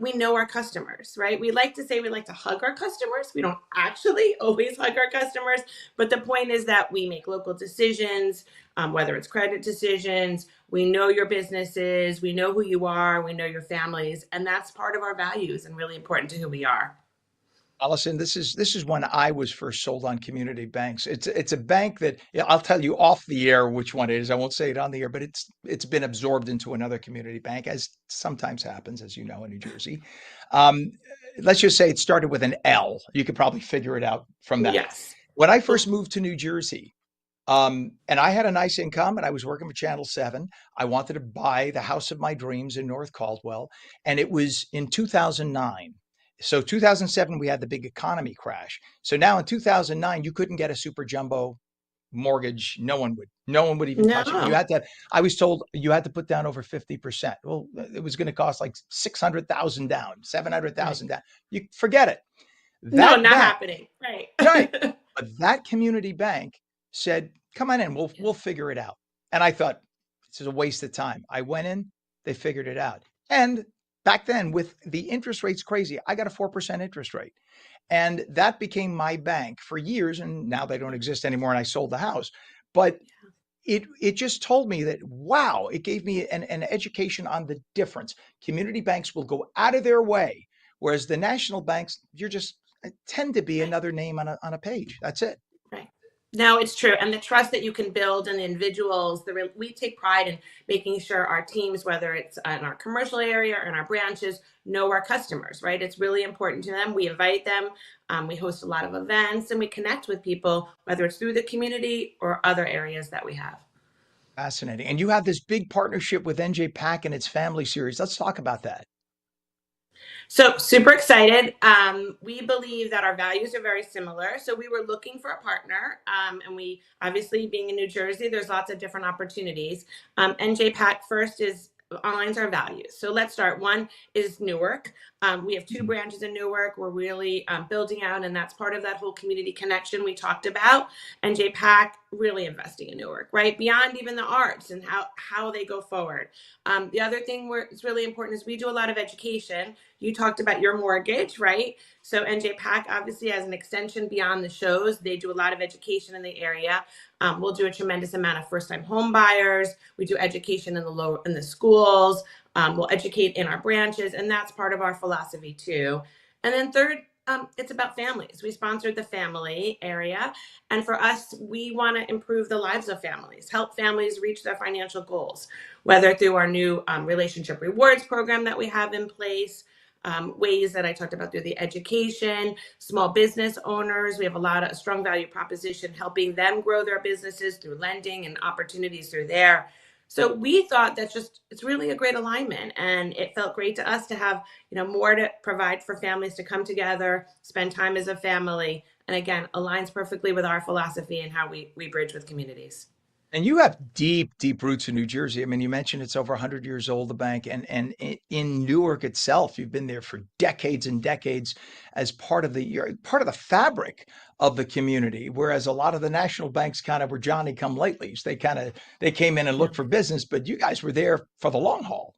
we know our customers, right? We like to say we like to hug our customers. We don't actually always hug our customers, but the point is that we make local decisions, whether it's credit decisions. We know your businesses, we know who you are, we know your families, and that's part of our values and really important to who we are. Allison, this is when I was first sold on community banks. It's a bank that, yeah, I'll tell you off the air which one it is. I won't say it on the air, but it's been absorbed into another community bank, as sometimes happens, as you know, in New Jersey. Um, let's just say it started with an L. You could probably figure it out from that. Yes. When I first moved to New Jersey, and I had a nice income, and I was working for Channel 7. I wanted to buy the house of my dreams in North Caldwell, and it was in 2009. So 2007, we had the big economy crash. So now in 2009, you couldn't get a super jumbo mortgage. No one would even touch it. No. I was told you had to put down over 50%. Well, it was going to cost like 600,000 down, 700,000 down. You forget it. No, That not bank, happening. Right. right. But that community bank said, come on in, we'll figure it out. And I thought, this is a waste of time. I went in, they figured it out. And back then, with the interest rates crazy, I got a 4% interest rate. And that became my bank for years. And now they don't exist anymore. And I sold the house. But it just told me that, wow, it gave me an education on the difference. Community banks will go out of their way, whereas the national banks, you're just tend to be another name on a page. That's it. Right. No, it's true. And the trust that you can build in the individuals, we take pride in making sure our teams, whether it's in our commercial area or in our branches, know our customers, right? It's really important to them. We invite them. We host a lot of events and we connect with people, whether it's through the community or other areas that we have. Fascinating. And you have this big partnership with NJPAC and its family series. Let's talk about that. So super excited. We believe that our values are very similar. So we were looking for a partner, and we obviously being in New Jersey, there's lots of different opportunities. NJPAC first aligns our values. So let's start. One is Newark. We have 2 branches in Newark. We're really building out, and that's part of that whole community connection we talked about. NJPAC really investing in Newark, right? Beyond even the arts and how they go forward. The other thing it's really important is we do a lot of education. You talked about your mortgage, right? So NJPAC obviously has an extension beyond the shows. They do a lot of education in the area. We'll do a tremendous amount of first-time home buyers. We do education in the schools. We'll educate in our branches, and that's part of our philosophy too. And then third, it's about families. We sponsored the family area. And for us, we want to improve the lives of families, help families reach their financial goals, whether through our new relationship rewards program that we have in place, ways that I talked about through the education, small business owners. We have a strong value proposition, helping them grow their businesses through lending and opportunities through there. So we thought it's really a great alignment, and it felt great to us to have, more to provide for families to come together, spend time as a family, and again, aligns perfectly with our philosophy and how we bridge with communities. And you have deep, deep roots in New Jersey. I mean, you mentioned it's over 100 years old, the bank, and in Newark itself, you've been there for decades and decades as part of you're part of the fabric of the community. Whereas a lot of the national banks kind of were Johnny come latelys. They came in and Yeah. looked for business, but you guys were there for the long haul.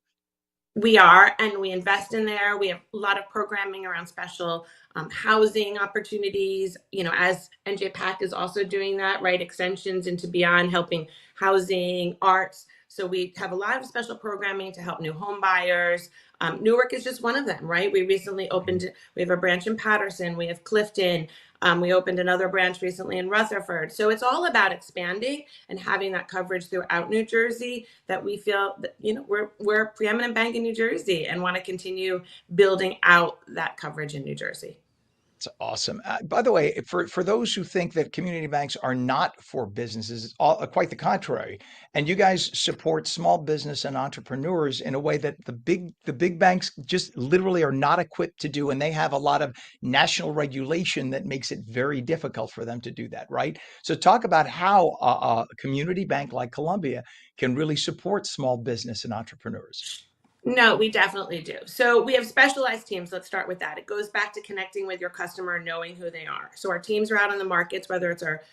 We are, and we invest in there. We have a lot of programming around special housing opportunities. You know, as NJPAC is also doing that, right? Extensions into beyond helping housing, arts. So we have a lot of special programming to help new home buyers. Newark is just one of them, right? We recently opened, we have a branch in Patterson, we have Clifton, we opened another branch recently in Rutherford. So it's all about expanding and having that coverage throughout New Jersey, that we feel that, you know, we're a preeminent bank in New Jersey and want to continue building out that coverage in New Jersey. It's awesome. By the way, for those who think that community banks are not for businesses, it's quite the contrary. And you guys support small business and entrepreneurs in a way that the big banks just literally are not equipped to do, and they have a lot of national regulation that makes it very difficult for them to do that, right? So talk about how a community bank like Columbia can really support small business and entrepreneurs. No, we definitely do. So we have specialized teams. Let's start with that. It goes back to connecting with your customer, knowing who they are. So our teams are out on the markets, whether it's our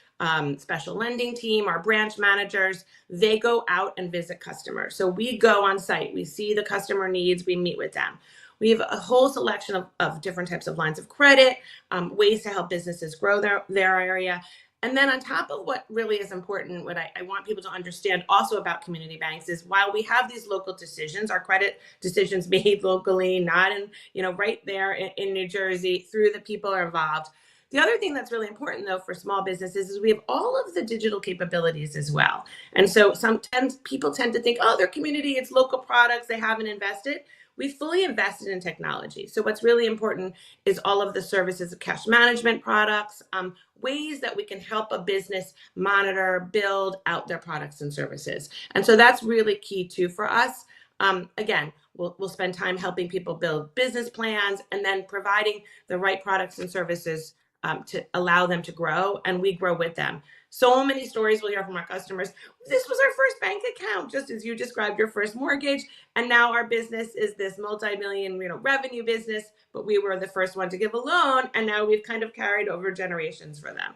special lending team, our branch managers, they go out and visit customers. So we go on site, we see the customer needs, we meet with them. We have a whole selection of different types of lines of credit, ways to help businesses grow their area. And then on top of what really is important, what I want people to understand also about community banks is, while we have these local decisions, our credit decisions made locally, not in, you know, right there in New Jersey, through the people are involved. The other thing that's really important, though, for small businesses is we have all of the digital capabilities as well. And so sometimes people tend to think, oh, their community, it's local products, they haven't invested. We fully invested in technology. So what's really important is all of the services of cash management products, ways that we can help a business monitor, build out their products and services. And so that's really key too for us. Again, we'll spend time helping people build business plans and then providing the right products and services to allow them to grow, and we grow with them. So many stories we'll hear from our customers. This was our first bank account, just as you described your first mortgage, and now our business is this multi-million, you know, revenue business. But we were the first one to give a loan, and now we've kind of carried over generations for them.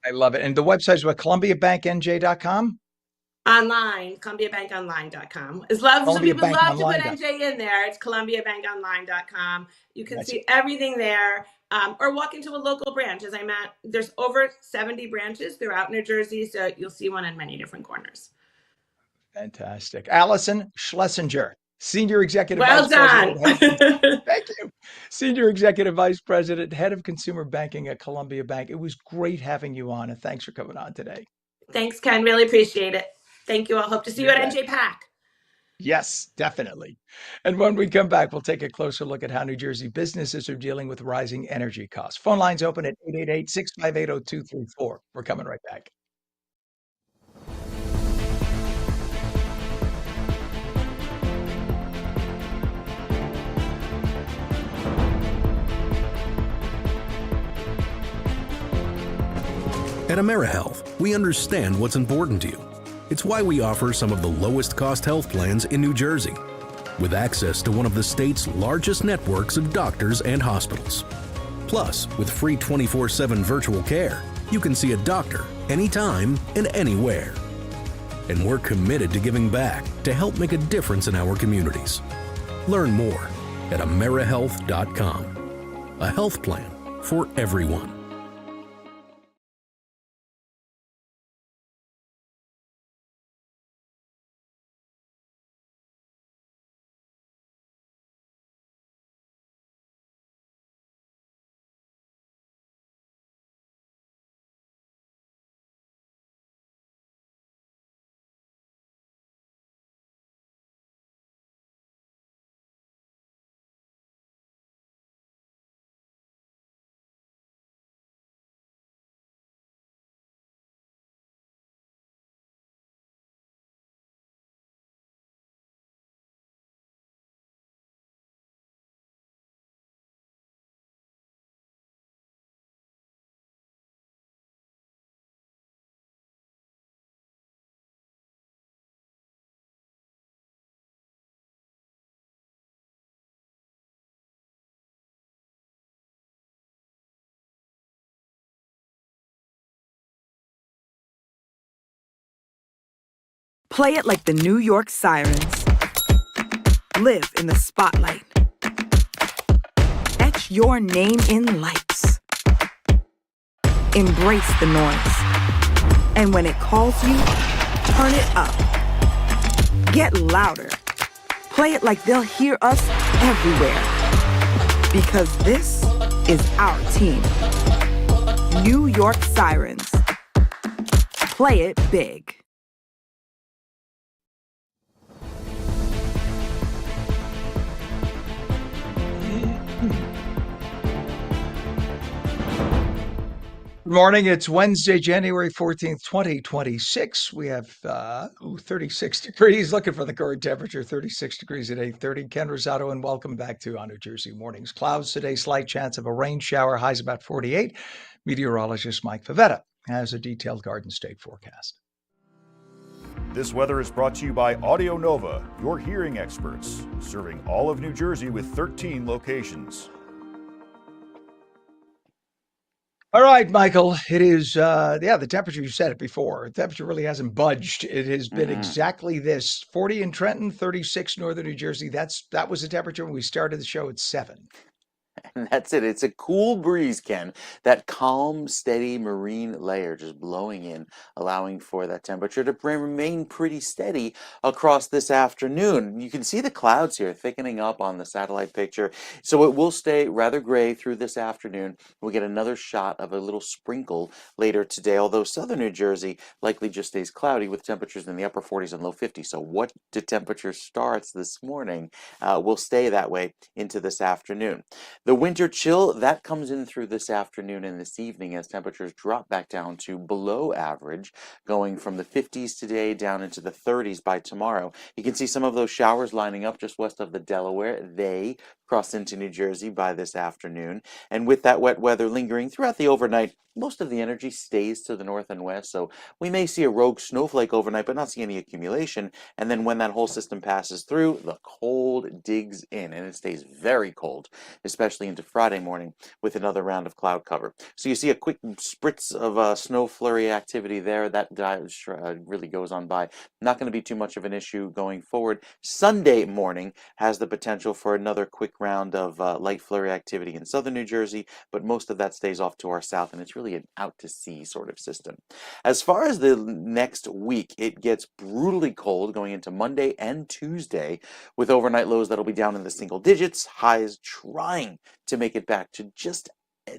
I love it. And the website is what, columbiabanknj.com? Online, columbiabankonline.com. Some people love to put Columbiabankonline.com. NJ in there. It's columbiabankonline.com. You can That's see everything there, or walk into a local branch. As I'm at, there's over 70 branches throughout New Jersey, so you'll see one in many different corners. fantastic. Allison Schlesinger, Senior Executive Well Vice done. President, thank you. Senior Executive Vice President, Head of Consumer Banking at Columbia Bank. It was great having you on, and thanks for coming on today. Thanks, Ken. Really appreciate it. Thank you all. Hope to see you at NJPAC. Yes, definitely. And when we come back, we'll take a closer look at how New Jersey businesses are dealing with rising energy costs. Phone lines open at 888-658-0234. We're coming right back. At AmeriHealth, we understand what's important to you. It's why we offer some of the lowest cost health plans in New Jersey, with access to one of the state's largest networks of doctors and hospitals. Plus, with free 24/7 virtual care, you can see a doctor anytime and anywhere. And we're committed to giving back to help make a difference in our communities. Learn more at AmeriHealth.com. A health plan for everyone. Play it like the New York Sirens. Live in the spotlight. Etch your name in lights. Embrace the noise. And when it calls you, turn it up. Get louder. Play it like they'll hear us everywhere. Because this is our team. New York Sirens. Play it big. Good morning. It's Wednesday, January 14th, 2026. We have 36 degrees. Looking for the current temperature, 36 degrees at 8:30. Ken Rosato, and welcome back to On New Jersey Mornings. Clouds today, slight chance of a rain shower, highs about 48. Meteorologist Mike Favetta has a detailed Garden State forecast. This weather is brought to you by Audio Nova, your hearing experts, serving all of New Jersey with 13 locations. All right, Michael, it is, the temperature, you said it before. The temperature really hasn't budged. It has been exactly this, 40 in Trenton, 36 northern New Jersey. That was the temperature when we started the show at 7. And that's it. It's a cool breeze, Ken. That calm, steady marine layer just blowing in, allowing for that temperature to remain pretty steady across this afternoon. You can see the clouds here thickening up on the satellite picture. So it will stay rather gray through this afternoon. We'll get another shot of a little sprinkle later today, although southern New Jersey likely just stays cloudy with temperatures in the upper 40s and low 50s. So what the temperature starts this morning will stay that way into this afternoon. The winter chill, that comes in through this afternoon and this evening as temperatures drop back down to below average, going from the 50s today down into the 30s by tomorrow. You can see some of those showers lining up just west of the Delaware. They cross into New Jersey by this afternoon. And with that wet weather lingering throughout the overnight, most of the energy stays to the north and west, so we may see a rogue snowflake overnight, but not see any accumulation. And then when that whole system passes through, the cold digs in, and it stays very cold, especially into Friday morning with another round of cloud cover. So you see a quick spritz of snow flurry activity there. That really goes on by. Not going to be too much of an issue going forward. Sunday morning has the potential for another quick round of light flurry activity in southern New Jersey, but most of that stays off to our south, and it's really an out-to-sea sort of system. As far as the next week, it gets brutally cold going into Monday and Tuesday with overnight lows that'll be down in the single digits, highs trying to make it back to just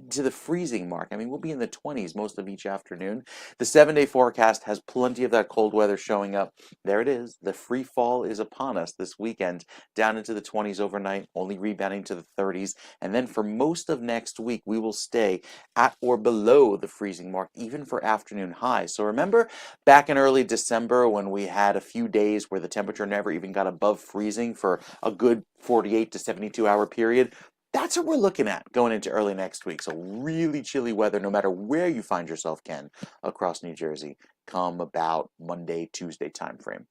to the freezing mark. I mean, we'll be in the 20s most of each afternoon. The 7-day forecast has plenty of that cold weather showing up. There it is. The free fall is upon us this weekend, down into the 20s overnight, only rebounding to the 30s. And then for most of next week, we will stay at or below the freezing mark, even for afternoon highs. So remember back in early December when we had a few days where the temperature never even got above freezing for a good 48 to 72 hour period? That's what we're looking at going into early next week. So really chilly weather, no matter where you find yourself, Ken, across New Jersey, come about Monday, Tuesday timeframe.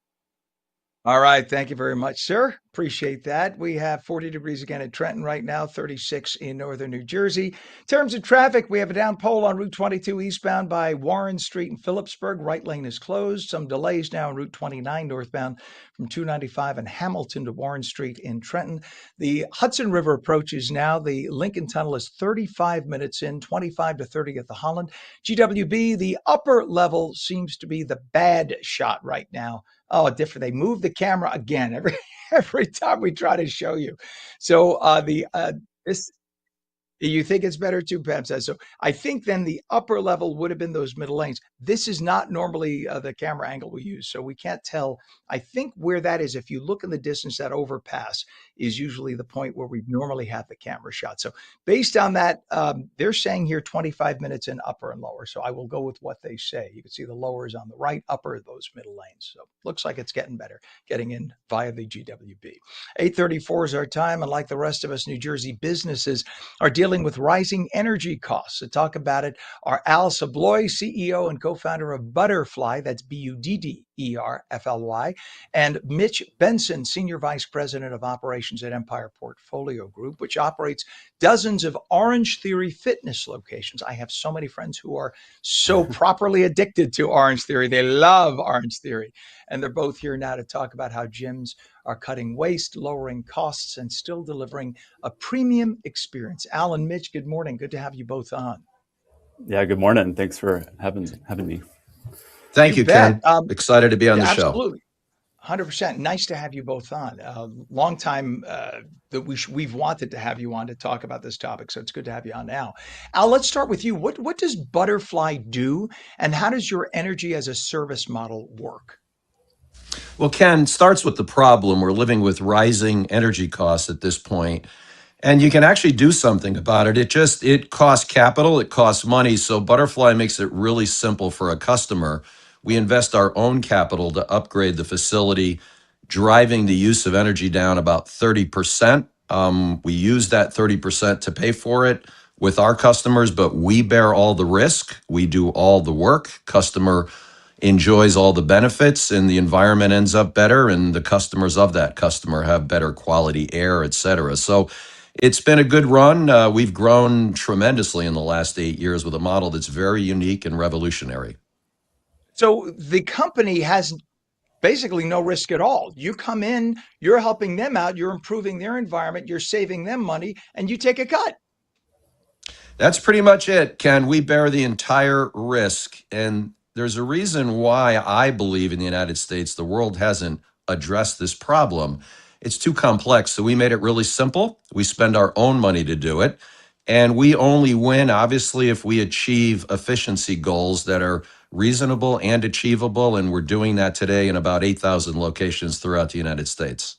All right. Thank you very much, sir. Appreciate that. We have 40 degrees again at Trenton right now, 36 in northern New Jersey. In terms of traffic, we have a down pole on Route 22 eastbound by Warren Street in Phillipsburg. Right lane is closed. Some delays now on Route 29 northbound from 295 and Hamilton to Warren Street in Trenton. The Hudson River approaches now. The Lincoln Tunnel is 35 minutes in, 25 to 30 at the Holland. GWB, the upper level seems to be the bad shot right now. Oh, different. They move the camera again every time we try to show you. So this. You think it's better too, Pam says. So I think then the upper level would have been those middle lanes. This is not normally the camera angle we use, so we can't tell. I think where that is, if you look in the distance, that overpass is usually the point where we normally have the camera shot. So based on that, they're saying here 25 minutes in upper and lower. So I will go with what they say. You can see the lower is on the right, upper those middle lanes. So looks like it's getting better, getting in via the GWB. 8:34 is our time, and like the rest of us, New Jersey businesses are dealing with rising energy costs. To talk about it are Al Sabloy, CEO and co-founder of Butterfly, that's Budd, Fly, and Mitch Benson, Senior Vice President of Operations at Empire Portfolio Group, which operates dozens of Orange Theory fitness locations. I have so many friends who are so properly addicted to Orange Theory. They love Orange Theory. And they're both here now to talk about how gyms are cutting waste, lowering costs, and still delivering a premium experience. Al and Mitch, good morning. Good to have you both on. Yeah, good morning. Thanks for having me. Thank you, bet. Ken. Excited to be on the show. Absolutely. 100%. Nice to have you both on. Long time that we've wanted to have you on to talk about this topic, so it's good to have you on now. Al, let's start with you. What does Butterfly do, and how does your energy as a service model work? Well, Ken, starts with the problem. We're living with rising energy costs at this point, and you can actually do something about it. It costs capital, it costs money. So Butterfly makes it really simple for a customer. We invest our own capital to upgrade the facility, driving the use of energy down about 30%. We use that 30% to pay for it with our customers, but we bear all the risk. We do all the work. Customer enjoys all the benefits, and the environment ends up better, and the customers of that customer have better quality air, et cetera. So it's been a good run. We've grown tremendously in the last 8 years with a model that's very unique and revolutionary. So the company has basically no risk at all. You come in, you're helping them out, you're improving their environment, you're saving them money, and you take a cut. That's pretty much it, Ken. We bear the entire risk. And there's a reason why I believe in the United States the world hasn't addressed this problem. It's too complex. So we made it really simple. We spend our own money to do it. And we only win, obviously, if we achieve efficiency goals that are reasonable and achievable. And we're doing that today in about 8,000 locations throughout the United States.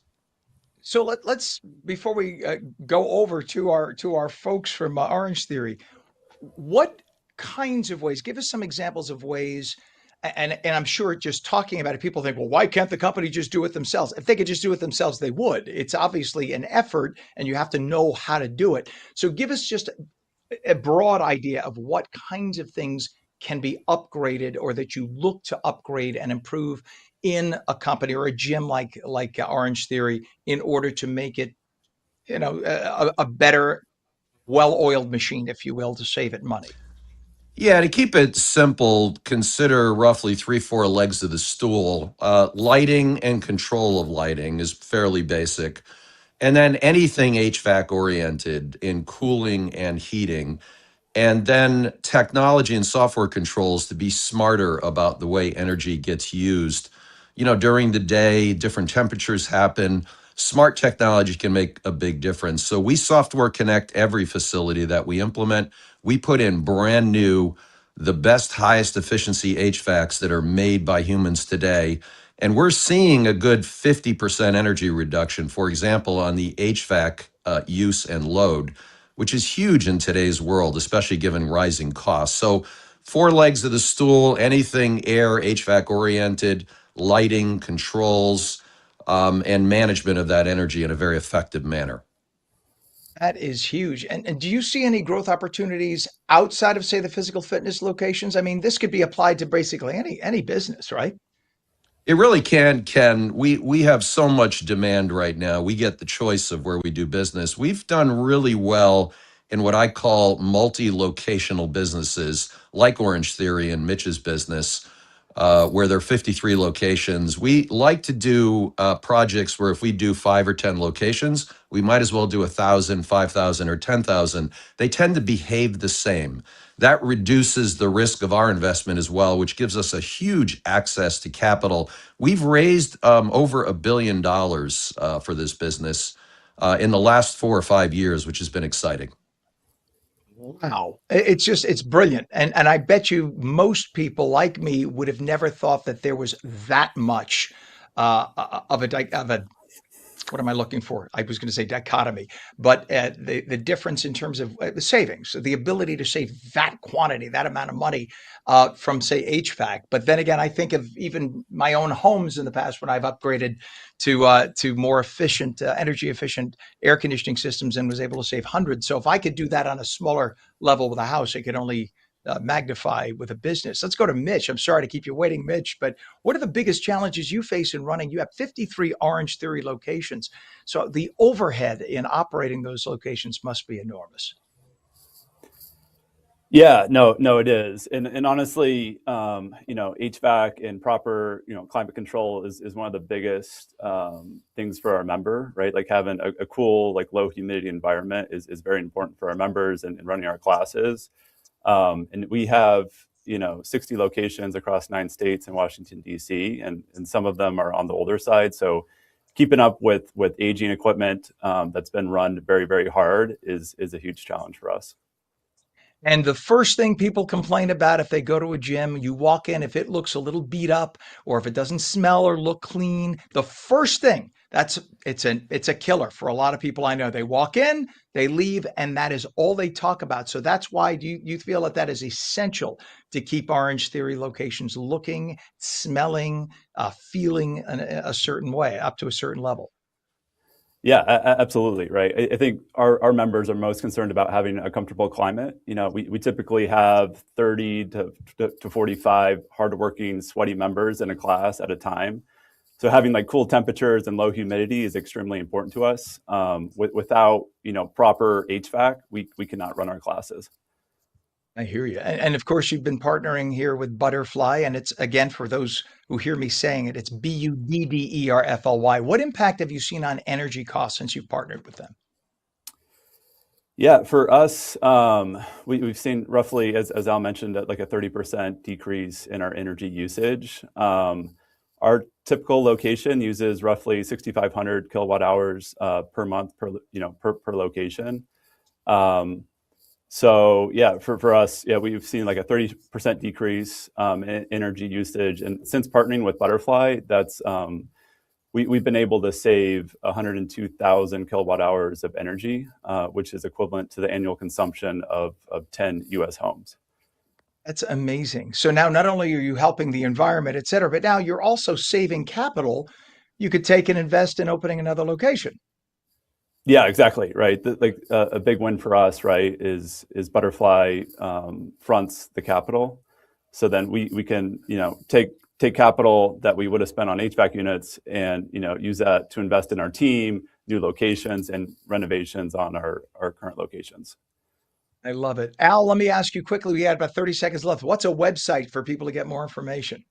So let's before we go over to our folks from Orange Theory, what kinds of ways? Give us some examples of ways. And I'm sure just talking about it, people think, well, why can't the company just do it themselves? If they could just do it themselves, they would. It's obviously an effort, and you have to know how to do it. So give us just a broad idea of what kinds of things can be upgraded or that you look to upgrade and improve in a company or a gym like Orange Theory in order to make it, a better, well-oiled machine, if you will, to save it money. Yeah, to keep it simple, consider roughly 3-4 legs of the stool. Lighting and control of lighting is fairly basic. And then anything HVAC oriented in cooling and heating. And then technology and software controls to be smarter about the way energy gets used. During the day, different temperatures happen. Smart technology can make a big difference. So we software connect every facility that we implement. We put in brand new, the best, highest efficiency HVACs that are made by humans today. And we're seeing a good 50% energy reduction, for example, on the HVAC use and load, which is huge in today's world, especially given rising costs. So 4 legs of the stool, anything air, HVAC oriented, lighting, controls, and management of that energy in a very effective manner. That is huge. And do you see any growth opportunities outside of, say, the physical fitness locations? I mean, this could be applied to basically any business, right? It really can, Ken. We have so much demand right now. We get the choice of where we do business. We've done really well in what I call multi-locational businesses, like Orange Theory and Mitch's business, where there are 53 locations. We like to do projects where if we do 5 or 10 locations, we might as well do 1,000, 5,000, or 10,000. They tend to behave the same. That reduces the risk of our investment as well, which gives us a huge access to capital. We've raised over $1 billion for this business in the last 4 or 5 years, which has been exciting. Wow. It's brilliant. And I bet you most people like me would have never thought that there was that much of a what am I looking for? I was going to say dichotomy, but the difference in terms of the savings, the ability to save that quantity, that amount of money from, say, HVAC. But then again, I think of even my own homes in the past when I've upgraded to more efficient, energy efficient air conditioning systems and was able to save hundreds. So if I could do that on a smaller level with a house, it could only magnify with a business. Let's go to Mitch. I'm sorry to keep you waiting, Mitch, but what are the biggest challenges you face in running? You have 53 Orange Theory locations. So the overhead in operating those locations must be enormous. Yeah, no, it is, and honestly, HVAC and proper, climate control is one of the biggest things for our member, right? Like having a cool, like low humidity environment is very important for our members and running our classes. And we have 60 locations across 9 states and Washington D.C., and some of them are on the older side. So keeping up with aging equipment that's been run very, very hard is a huge challenge for us. And the first thing people complain about if they go to a gym, you walk in, if it looks a little beat up or if it doesn't smell or look clean, the first thing it's a killer for a lot of people I know. They walk in, they leave, and that is all they talk about. So that's why you feel that is essential to keep Orange Theory locations looking, smelling, feeling a certain way, up to a certain level. Yeah, absolutely. Right. I think our members are most concerned about having a comfortable climate. We typically have 30 to 45 hardworking, sweaty members in a class at a time. So having like cool temperatures and low humidity is extremely important to us. Without, proper HVAC, we cannot run our classes. I hear you. And of course, you've been partnering here with Butterfly. And it's, again, for those who hear me saying it, it's Budderfly. What impact have you seen on energy costs since you've partnered with them? Yeah, for us, we've seen roughly, as Al mentioned, like a 30% decrease in our energy usage. Our typical location uses roughly 6,500 kilowatt hours per month per location. So yeah, for us, yeah, we've seen like a 30% decrease in energy usage, and since partnering with Butterfly, that's we've been able to save 102,000 kilowatt hours of energy, which is equivalent to the annual consumption of 10 U.S. homes. That's amazing. So now not only are you helping the environment, et cetera, but now you're also saving capital you could take and invest in opening another location. Yeah, exactly. Right. A big win for us, right, is Butterfly fronts the capital. So then we can, take capital that we would have spent on HVAC units and, use that to invest in our team, new locations, and renovations on our current locations. I love it. Al, let me ask you quickly. We had about 30 seconds left. What's a website for people to get more information?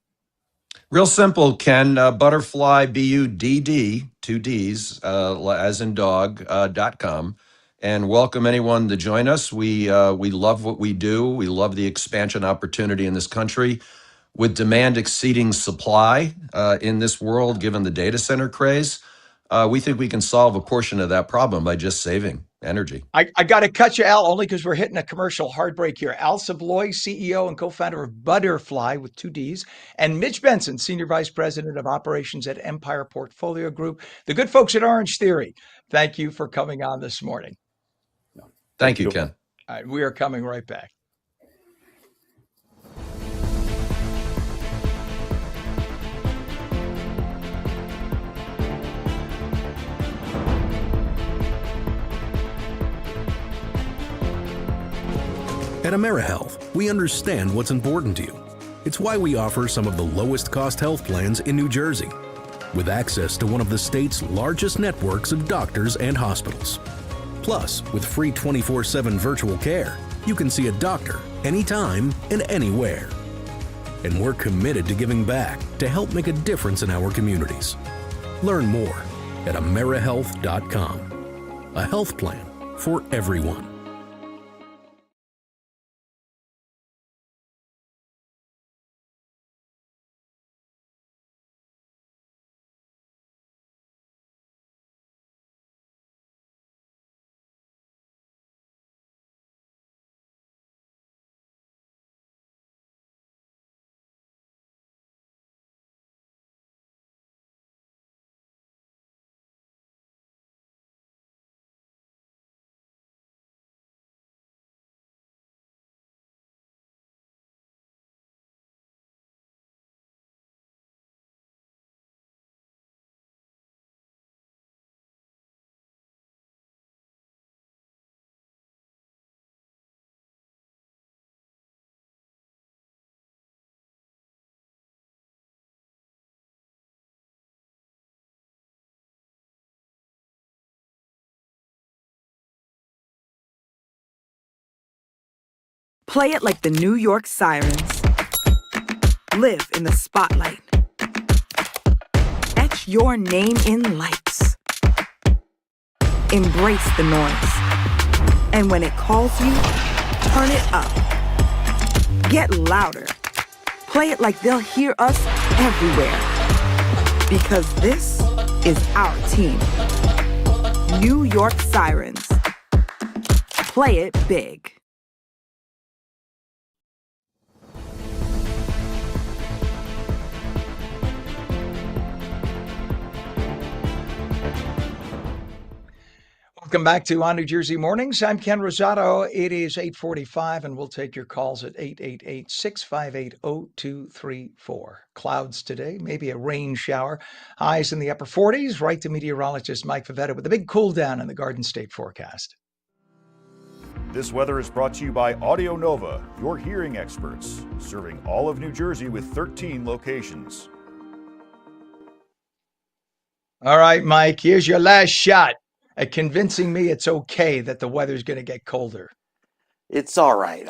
Real simple, Ken. Butterfly, BUDD, 2 Ds, as in dog, .com. And welcome anyone to join us. We love what we do. We love the expansion opportunity in this country. With demand exceeding supply in this world, given the data center craze, we think we can solve a portion of that problem by just saving energy. I got to cut you, Al, only because we're hitting a commercial hard break here. Al Savoy, CEO and co-founder of Butterfly with 2 Ds, and Mitch Benson, Senior Vice President of Operations at Empire Portfolio Group, the good folks at Orange Theory. Thank you for coming on this morning. Thank you, Ken. All right, we are coming right back. At AmeriHealth, we understand what's important to you. It's why we offer some of the lowest cost health plans in New Jersey, with access to one of the state's largest networks of doctors and hospitals. Plus, with free 24/7 virtual care, you can see a doctor anytime and anywhere. And we're committed to giving back to help make a difference in our communities. Learn more at AmeriHealth.com. A health plan for everyone. Play it like the New York Sirens. Live in the spotlight. Etch your name in lights. Embrace the noise. And when it calls you, turn it up. Get louder. Play it like they'll hear us everywhere. Because this is our team. New York Sirens. Play it big. Welcome back to On New Jersey Mornings. I'm Ken Rosato. It is 8:45, and we'll take your calls at 888-658-0234. Clouds today, maybe a rain shower. Highs in the upper 40s. Right to meteorologist Mike Favetta with a big cool down in the Garden State forecast. This weather is brought to you by Audio Nova, your hearing experts, serving all of New Jersey with 13 locations. All right, Mike, here's your last shot at convincing me it's okay that the weather's going to get colder. It's all right.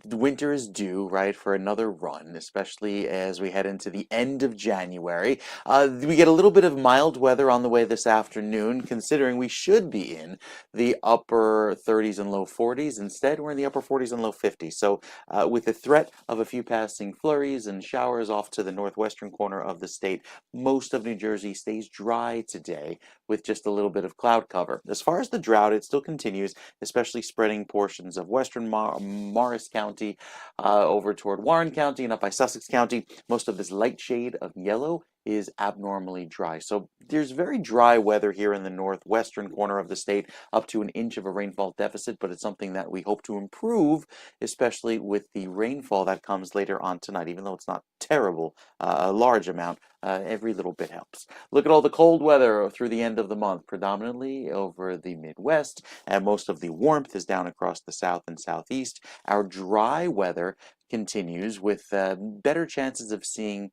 Winter is due, right, for another run, especially as we head into the end of January. We get a little bit of mild weather on the way this afternoon, considering we should be in the upper 30s and low 40s. Instead, we're in the upper 40s and low 50s. So with the threat of a few passing flurries and showers off to the northwestern corner of the state, most of New Jersey stays dry today with just a little bit of cloud cover. As far as the drought, it still continues, especially spreading portions of western Morris County over toward Warren County and up by Sussex County. Most of this light shade of yellow is abnormally dry. So there's very dry weather here in the northwestern corner of the state, up to an inch of a rainfall deficit, but it's something that we hope to improve, especially with the rainfall that comes later on tonight. Even though it's not terrible, a large amount, every little bit helps. Look at all the cold weather through the end of the month, predominantly over the Midwest, and most of the warmth is down across the south and southeast. Our dry weather continues with better chances of seeing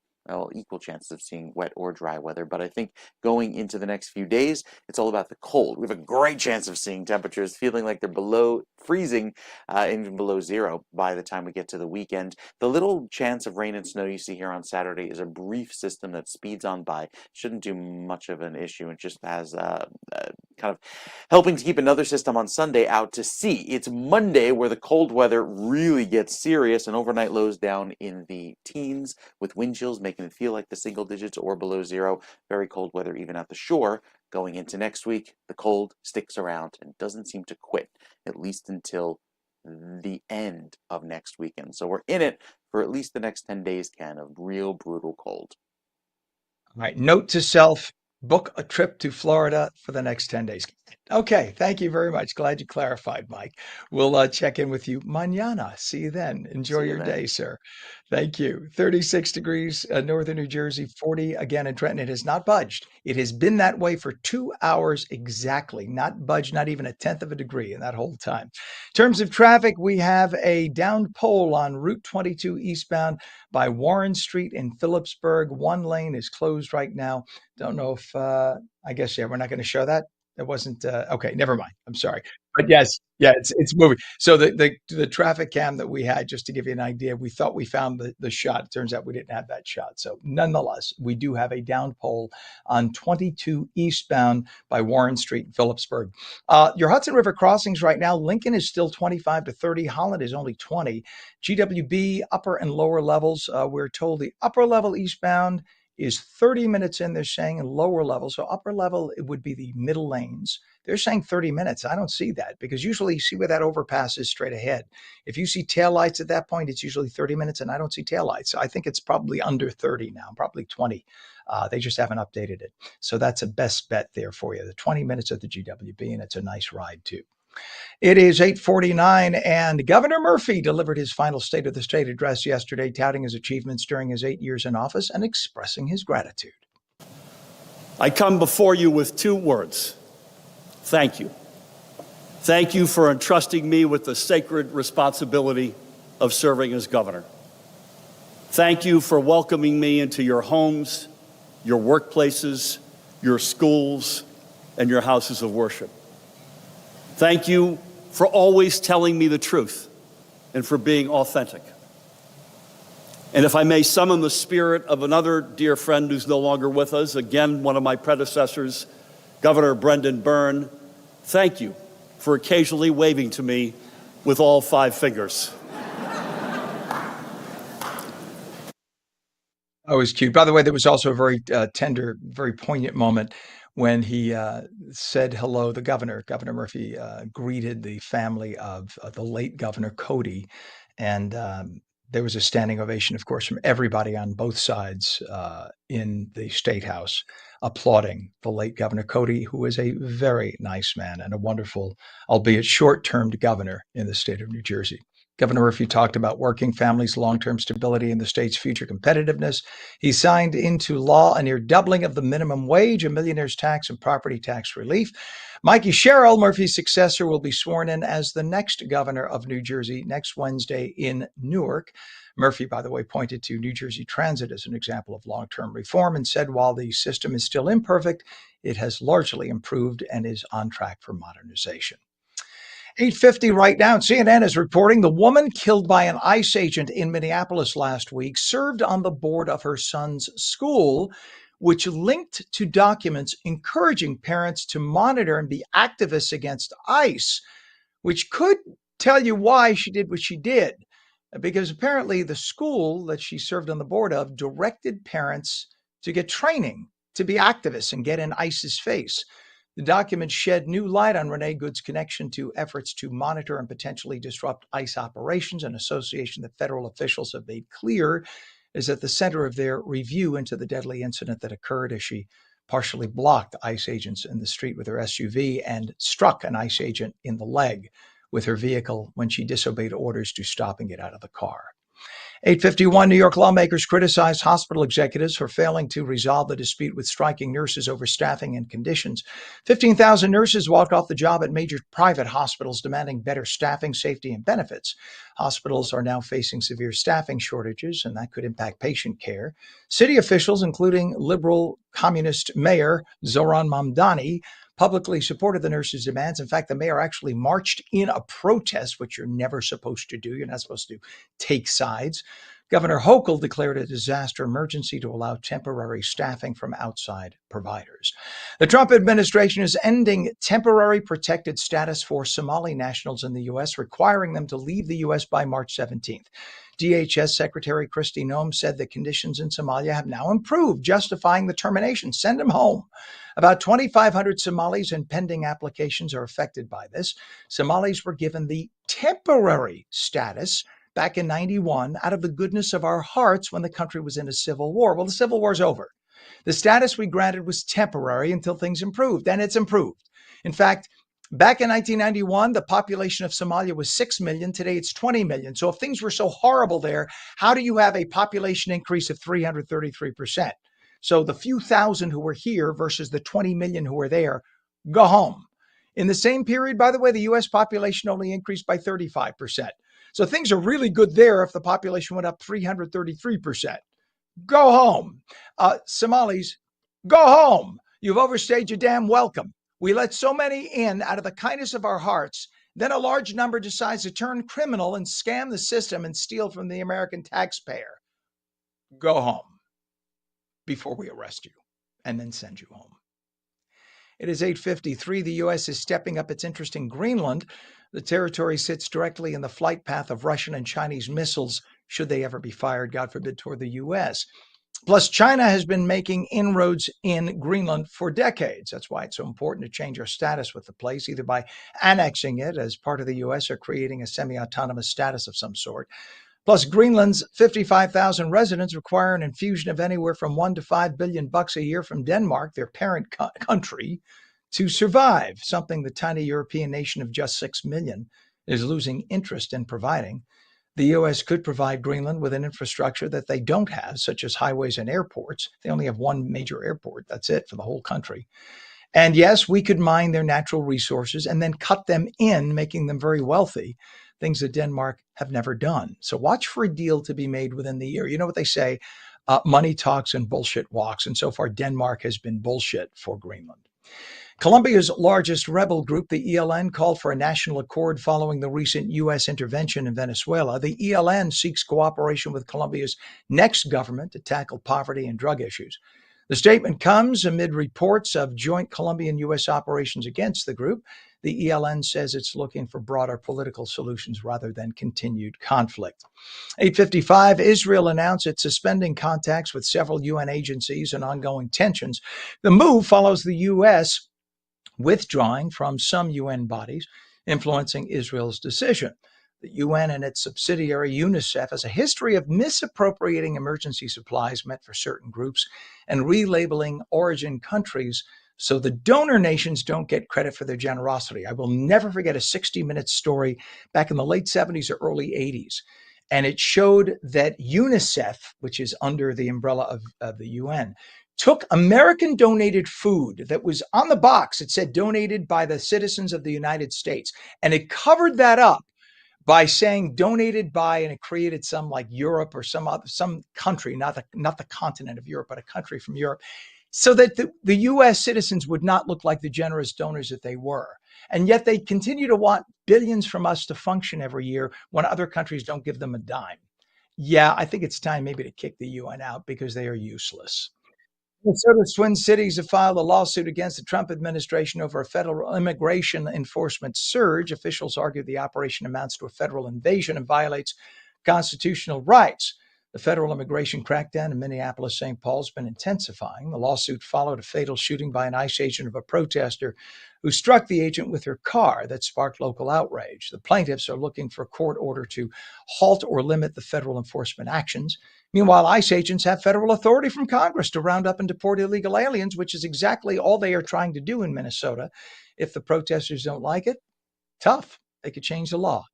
equal chances of seeing wet or dry weather. But I think going into the next few days, it's all about the cold. We have a great chance of seeing temperatures feeling like they're below freezing, even below zero by the time we get to the weekend. The little chance of rain and snow you see here on Saturday is a brief system that speeds on by. Shouldn't do much of an issue. It just has kind of helping to keep another system on Sunday out to sea. It's Monday where the cold weather really gets serious, and overnight lows down in the teens with wind chills making it feel like the single digits or below zero. Very cold weather even at the shore. Going into next week, the cold sticks around and doesn't seem to quit, at least until the end of next weekend. So we're in it for at least the next 10 days, Ken, of real brutal cold. All right, note to self, book a trip to Florida for the next 10 days. Okay, thank you very much. Glad you clarified, Mike. We'll check in with you mañana. See you then. Enjoy your day, sir. Thank you. 36 degrees, northern New Jersey, 40 again in Trenton. It has not budged. It has been that way for 2 hours exactly, not budged, not even a tenth of a degree in that whole time. In terms of traffic, we have a downed pole on Route 22 eastbound by Warren Street in Phillipsburg. One lane is closed right now. Don't know if, I guess, yeah, we're not going to show that. It wasn't okay. Never mind. I'm sorry, but yes, yeah, it's moving. So the traffic cam that we had, just to give you an idea, we thought we found the shot. It turns out we didn't have that shot. So nonetheless, we do have a down pole on 22 eastbound by Warren Street in Phillipsburg. Your Hudson River crossings right now, Lincoln is still 25 to 30. Holland is only 20. GWB upper and lower levels. We're told the upper level eastbound is 30 minutes in, they're saying, and lower level. So upper level, it would be the middle lanes. They're saying 30 minutes. I don't see that, because usually you see where that overpass is straight ahead. If you see taillights at that point, it's usually 30 minutes, and I don't see taillights. So I think it's probably under 30 now, probably 20. They just haven't updated it. So that's a best bet there for you. The 20 minutes at the GWB, and it's a nice ride too. It is 8:49, and Governor Murphy delivered his final State of the State address yesterday, touting his achievements during his 8 years in office and expressing his gratitude. I come before you with 2 words. Thank you. Thank you for entrusting me with the sacred responsibility of serving as governor. Thank you for welcoming me into your homes, your workplaces, your schools, and your houses of worship. Thank you for always telling me the truth and for being authentic. And if I may summon the spirit of another dear friend who's no longer with us, again, one of my predecessors, Governor Brendan Byrne, thank you for occasionally waving to me with all 5 fingers. Always cute. By the way, there was also a very tender, very poignant moment when he said hello. The Governor Murphy, greeted the family of the late Governor Cody, and there was a standing ovation, of course, from everybody on both sides in the State House, applauding the late Governor Cody, who was a very nice man and a wonderful, albeit short-termed governor in the state of New Jersey. Governor Murphy talked about working families' long-term stability and the state's future competitiveness. He signed into law a near doubling of the minimum wage, a millionaire's tax, and property tax relief. Mikey Sherrill, Murphy's successor, will be sworn in as the next governor of New Jersey next Wednesday in Newark. Murphy, by the way, pointed to New Jersey Transit as an example of long-term reform and said while the system is still imperfect, it has largely improved and is on track for modernization. 8:50 right now. CNN is reporting the woman killed by an ICE agent in Minneapolis last week served on the board of her son's school, which linked to documents encouraging parents to monitor and be activists against ICE, which could tell you why she did what she did. Because apparently the school that she served on the board of directed parents to get training, to be activists and get in ICE's face. The document shed new light on Renee Good's connection to efforts to monitor and potentially disrupt ICE operations, an association that federal officials have made clear is at the center of their review into the deadly incident that occurred as she partially blocked ICE agents in the street with her SUV and struck an ICE agent in the leg with her vehicle when she disobeyed orders to stop and get out of the car. 8:51, New York lawmakers criticized hospital executives for failing to resolve the dispute with striking nurses over staffing and conditions. 15,000 nurses walked off the job at major private hospitals demanding better staffing, safety, and benefits. Hospitals are now facing severe staffing shortages, and that could impact patient care. City officials, including liberal communist mayor Zoran Mamdani, publicly supported the nurses' demands. In fact, the mayor actually marched in a protest, which you're never supposed to do. You're not supposed to take sides. Governor Hochul declared a disaster emergency to allow temporary staffing from outside providers. The Trump administration is ending temporary protected status for Somali nationals in the U.S., requiring them to leave the U.S. by March 17th. DHS Secretary Kristi Noem said the conditions in Somalia have now improved, justifying the termination. Send them home. About 2,500 Somalis and pending applications are affected by this. Somalis were given the temporary status back in 91 out of the goodness of our hearts when the country was in a civil war. Well, the civil war's over. The status we granted was temporary until things improved, and it's improved. In fact, back in 1991, the population of Somalia was 6 million. Today, it's 20 million. So if things were so horrible there, how do you have a population increase of 333%? So the few thousand who were here versus the 20 million who were there, go home. In the same period, by the way, the U.S. population only increased by 35%. So things are really good there if the population went up 333%. Go home. Somalis, go home. You've overstayed your damn welcome. We let so many in out of the kindness of our hearts. Then a large number decides to turn criminal and scam the system and steal from the American taxpayer. Go home before we arrest you and then send you home. It is 8:53. The U.S. is stepping up its interest in Greenland. The territory sits directly in the flight path of Russian and Chinese missiles, should they ever be fired, God forbid, toward the U.S. Plus, China has been making inroads in Greenland for decades. That's why it's so important to change our status with the place, either by annexing it as part of the U.S. or creating a semi-autonomous status of some sort. Plus, Greenland's 55,000 residents require an infusion of anywhere from $1 to $5 billion a year from Denmark, their parent country, to survive, something the tiny European nation of just 6 million is losing interest in providing. The U.S. could provide Greenland with an infrastructure that they don't have, such as highways and airports. They only have one major airport. That's it for the whole country. And yes, we could mine their natural resources and then cut them in, making them very wealthy, things that Denmark have never done. So watch for a deal to be made within the year. You know what they say, money talks and bullshit walks. And so far, Denmark has been bullshit for Greenland. Colombia's largest rebel group, the ELN, called for a national accord following the recent U.S. intervention in Venezuela. The ELN seeks cooperation with Colombia's next government to tackle poverty and drug issues. The statement comes amid reports of joint Colombian U.S. operations against the group. The ELN says it's looking for broader political solutions rather than continued conflict. 8:55, Israel announced it's suspending contacts with several UN agencies and ongoing tensions. The move follows the U.S. withdrawing from some UN bodies, influencing Israel's decision. The UN and its subsidiary UNICEF has a history of misappropriating emergency supplies meant for certain groups and relabeling origin countries so the donor nations don't get credit for their generosity. I will never forget a 60-minute story back in the late 70s or early 80s. And it showed that UNICEF, which is under the umbrella of the UN, took American donated food that was on the box. It said donated by the citizens of the United States. And it covered that up by saying donated by, and it created some like Europe or some country, not the continent of Europe, but a country from Europe, so that the U.S. citizens would not look like the generous donors that they were. And yet they continue to want billions from us to function every year when other countries don't give them a dime. Yeah, I think it's time maybe to kick the UN out because they are useless. Minnesota's Twin Cities have filed a lawsuit against the Trump administration over a federal immigration enforcement surge. Officials argue the operation amounts to a federal invasion and violates constitutional rights. The federal immigration crackdown in Minneapolis-St. Paul has been intensifying. The lawsuit followed a fatal shooting by an ICE agent of a protester who struck the agent with her car that sparked local outrage. The plaintiffs are looking for a court order to halt or limit the federal enforcement actions. Meanwhile, ICE agents have federal authority from Congress to round up and deport illegal aliens, which is exactly all they are trying to do in Minnesota. If the protesters don't like it, tough. They could change the law.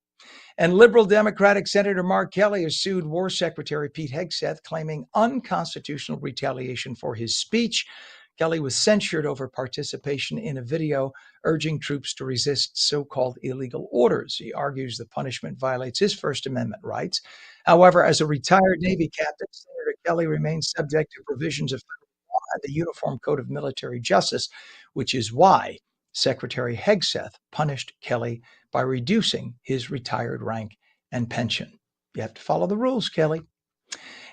And liberal Democratic Senator Mark Kelly has sued War Secretary Pete Hegseth, claiming unconstitutional retaliation for his speech. Kelly was censured over participation in a video urging troops to resist so-called illegal orders. He argues the punishment violates his First Amendment rights. However, as a retired Navy captain, Senator Kelly remains subject to provisions of federal law and the Uniform Code of Military Justice, which is why Secretary Hegseth punished Kelly by reducing his retired rank and pension. You have to follow the rules, Kelly.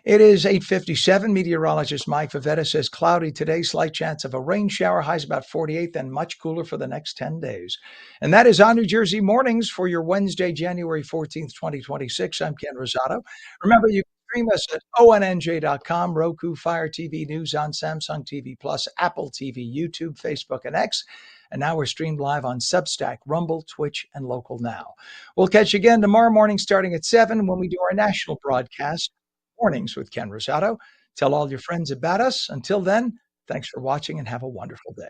It is 8:57. Meteorologist Mike Favetta says cloudy today, slight chance of a rain shower, highs about 48, then much cooler for the next 10 days. And that is on New Jersey Mornings for your Wednesday, January 14th, 2026. I'm Ken Rosato. Remember, you can stream us at onj.com, Roku, Fire TV, News on Samsung TV Plus, Apple TV, YouTube, Facebook, and X. And now we're streamed live on Substack, Rumble, Twitch, and Local Now. We'll catch you again tomorrow morning starting at 7 when we do our national broadcast, Mornings with Ken Rosato. Tell all your friends about us. Until then, thanks for watching and have a wonderful day.